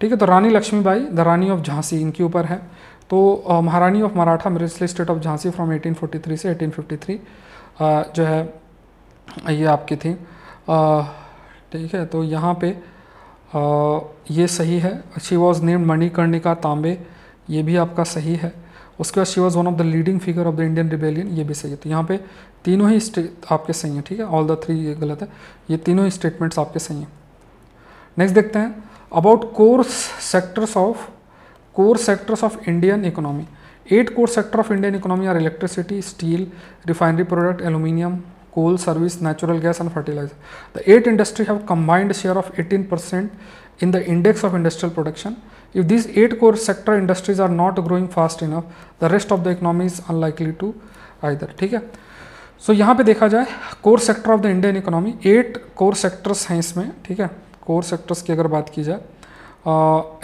ठीक है, तो Rani Lakshmibai the Rani of Jhansi इनके ऊपर है। तो Maharani of Maratha princely state of Jhansi from 1843 से 1853 जो है ये आपकी थी। ठीक है, तो यहाँ पे ये सही है। शी वॉज नेम्ड मणिकर्णिका तांबे, ये भी आपका सही है। उसके बाद she was one of the leading figure of the Indian rebellion, ये भी सही है। तो यहाँ पे तीनों ही आपके सही हैं। ठीक है, ऑल द 3 ये गलत है, ये तीनों ही स्टेटमेंट्स आपके सही हैं। नेक्स्ट देखते हैं, about core sectors of Indian economy. 8 core sector of Indian economy are electricity, steel, refinery product, aluminium, coal, service, natural gas and fertilizer. The 8 industries have combined share of 18% in the index of industrial production. If these 8 core sector industries are not growing fast enough, the rest of the economy is unlikely to either. ठीक है, so यहाँ पे देखा जाए core sector of the Indian economy, 8 core sectors हैं इसमें। ठीक है, कोर सेक्टर्स की अगर बात की जाए,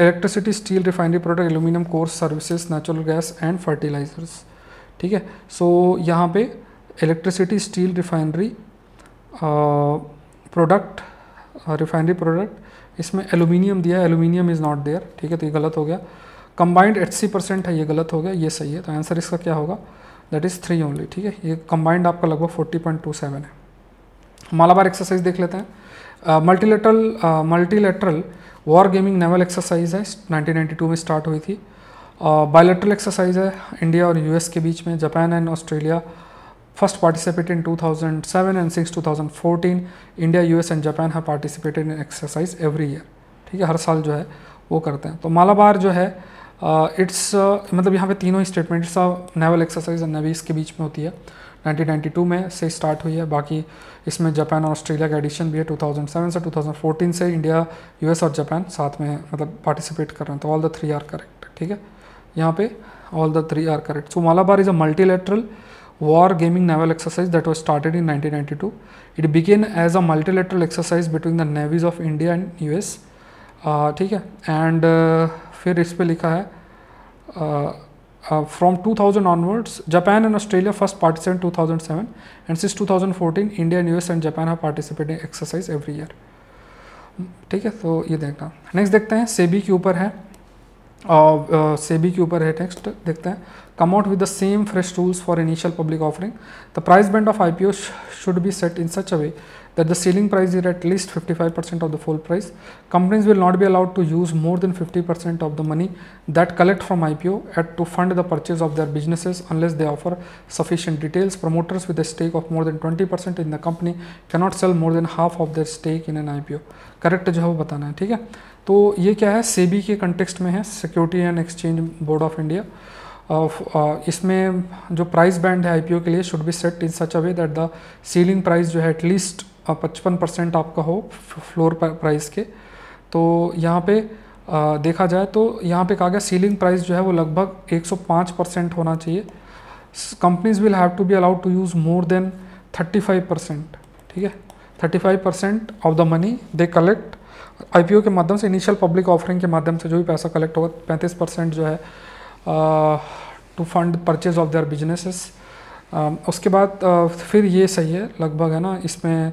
electricity, steel, refinery product, aluminium, core, services, natural gas and fertilisers. ठीक है, सो यहाँ पे electricity, steel, refinery product, refinery product, इसमें एल्यूमिनियम दिया है, एल्यूमिनियम इज़ नॉट देयर। ठीक है, तो ये गलत हो गया। कंबाइंड 80% है, ये गलत हो गया, ये सही है। तो आंसर इसका क्या होगा, दैट इज़ 3 ओनली। ठीक है, ये कंबाइंड आपका लगभग 40.27 है। मालाबार एक्सरसाइज देख लेते हैं। Multilateral war gaming naval exercise है, 1992 में स्टार्ट हुई थी। बायलैटरल एक्सरसाइज है इंडिया और US के बीच में। Japan and Australia first participated in 2007 and since 2014 India, US and Japan have participated in exercise every year. ठीक है, हर साल जो है वो करते हैं। तो मालाबार जो है इट्स मतलब यहाँ पे तीनों ही statements naval exercise and navies के बीच में होती है। 1992 में से स्टार्ट हुई है, बाकी इसमें जापान और ऑस्ट्रेलिया का एडिशन भी है। 2007 से 2014 से इंडिया, US और जापान साथ में मतलब पार्टिसिपेट कर रहे हैं। तो ऑल द 3 आर करेक्ट। ठीक है, यहाँ पे all the 3 are correct. So Malabar is a multilateral war gaming naval exercise that was started in 1992. It began as a multilateral exercise between the navies of India and US. ठीक है, and फिर इस पे लिखा है from 2000 onwards Japan and Australia first participated in 2007 and since 2014 India and US and Japan have participated in exercise every year. ठीक है, तो ये देखना। नेक्स्ट देखते हैं, सेबी के ऊपर है, सेबी के ऊपर है। नेक्स्ट देखते हैं, come out with the same fresh rules for initial public offering. The price band of IPO should be set in such a way that the ceiling price is at least 55% of the full price. Companies will not be allowed to use more than 50% of the money that collect from IPO to fund the purchase of their businesses unless they offer sufficient details. Promoters with a stake of more than 20% in the company cannot sell more than half of their stake in an IPO. Correct जो है वो बताना है। ठीक है, तो ये क्या है, सेबी के कंटेक्स्ट में है, security and exchange board of India. इसमें जो प्राइस बैंड है IPO के लिए should be set in such a way that the ceiling price जो है एटलीस्ट 55% आपका हो फ्लोर प्राइस के। तो यहाँ पे देखा जाए तो यहाँ पे कहा गया सीलिंग प्राइस जो है वो लगभग 105% होना चाहिए। Companies will have to be allowed to use more than 35%, ठीक है, 35% of the money they collect IPO के माध्यम से, इनिशियल पब्लिक ऑफरिंग के माध्यम से जो भी पैसा कलेक्ट होगा 35% जो है to fund purchase of their businesses. उसके बाद फिर ये सही है लगभग, है ना, इसमें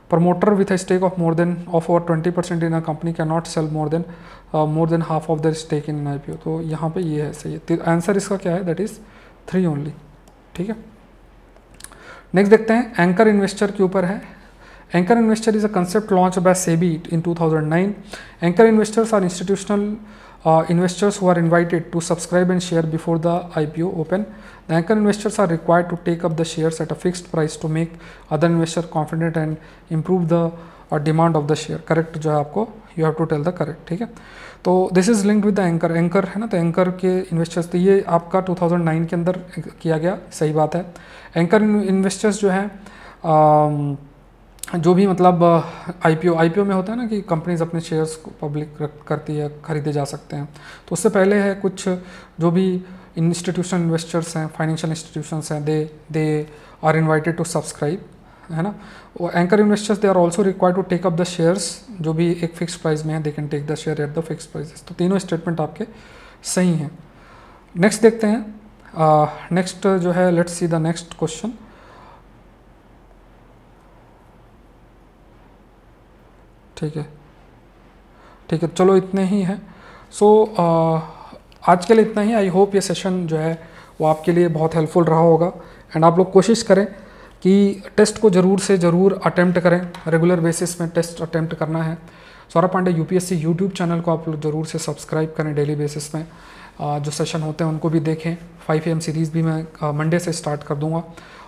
promoter with a stake of more than of over 20% in a company can not sell more than half of their stake in IPO. तो यहाँ पे ये है सही है। तो आंसर इसका क्या है, दैट इज़ 3 ओनली, ठीक है। नेक्स्ट देखते हैं एंकर इन्वेस्टर के ऊपर है। Anchor investor is a concept launch by SEBI in 2009। Anchor investors are institutional investors who are invited to subscribe and share before the IPO open. The anchor investors are required to take up the shares at a fixed price to make other investor confident and improve the demand of the share. Correct जो है आपको, you have to tell the correct, ठीक है। तो this is linked with the anchor, anchor है ना, तो anchor के इन्वेस्टर्स, तो ये आपका 2009 के अंदर किया गया, सही बात है। एंकर इन्वेस्टर्स जो है जो भी मतलब आईपीओ में होता है ना कि कंपनीज अपने शेयर्स को पब्लिक करती है, खरीदे जा सकते हैं। तो उससे पहले है कुछ जो भी इंस्टीट्यूशनल इन्वेस्टर्स हैं, फाइनेंशियल इंस्टीट्यूशंस हैं, they are invited to subscribe, है ना। वो anchor investors they are also required to take up the shares, जो भी एक फिक्स प्राइस में है, they can take the share at the fix prices. तो तीनों स्टेटमेंट आपके सही हैं। नेक्स्ट देखते हैं, नेक्स्ट जो है, let's see the next question. ठीक है, ठीक है, चलो इतने ही हैं। सो आज के लिए इतना ही। आई होप ये सेशन जो है वो आपके लिए बहुत हेल्पफुल रहा होगा। एंड आप लोग कोशिश करें कि टेस्ट को ज़रूर से ज़रूर अटेम्प्ट करें, रेगुलर बेसिस में टेस्ट अटेम्प्ट करना है। Saurabh Pandey UPSC YouTube channel को आप लोग ज़रूर से सब्सक्राइब करें, डेली बेसिस में जो सेशन होते हैं उनको भी देखें। 5 AM सीरीज़ भी मैं मंडे से स्टार्ट कर दूँगा,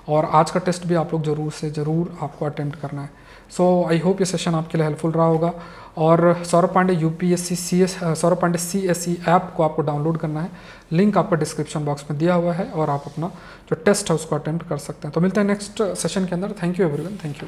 और आज का टेस्ट भी आप लोग ज़रूर से ज़रूर आपको अटेम्प्ट करना है। सो आई होप ये सेशन आपके लिए हेल्पफुल रहा होगा। और सौरभ पांडे सौरभ पांडे CSE ऐप को आपको डाउनलोड करना है, लिंक आपको डिस्क्रिप्शन बॉक्स में दिया हुआ है, और आप अपना जो टेस्ट है उसको अटेम्प्ट कर सकते हैं। तो मिलते हैं नेक्स्ट सेशन के अंदर। Thank you everyone, thank you.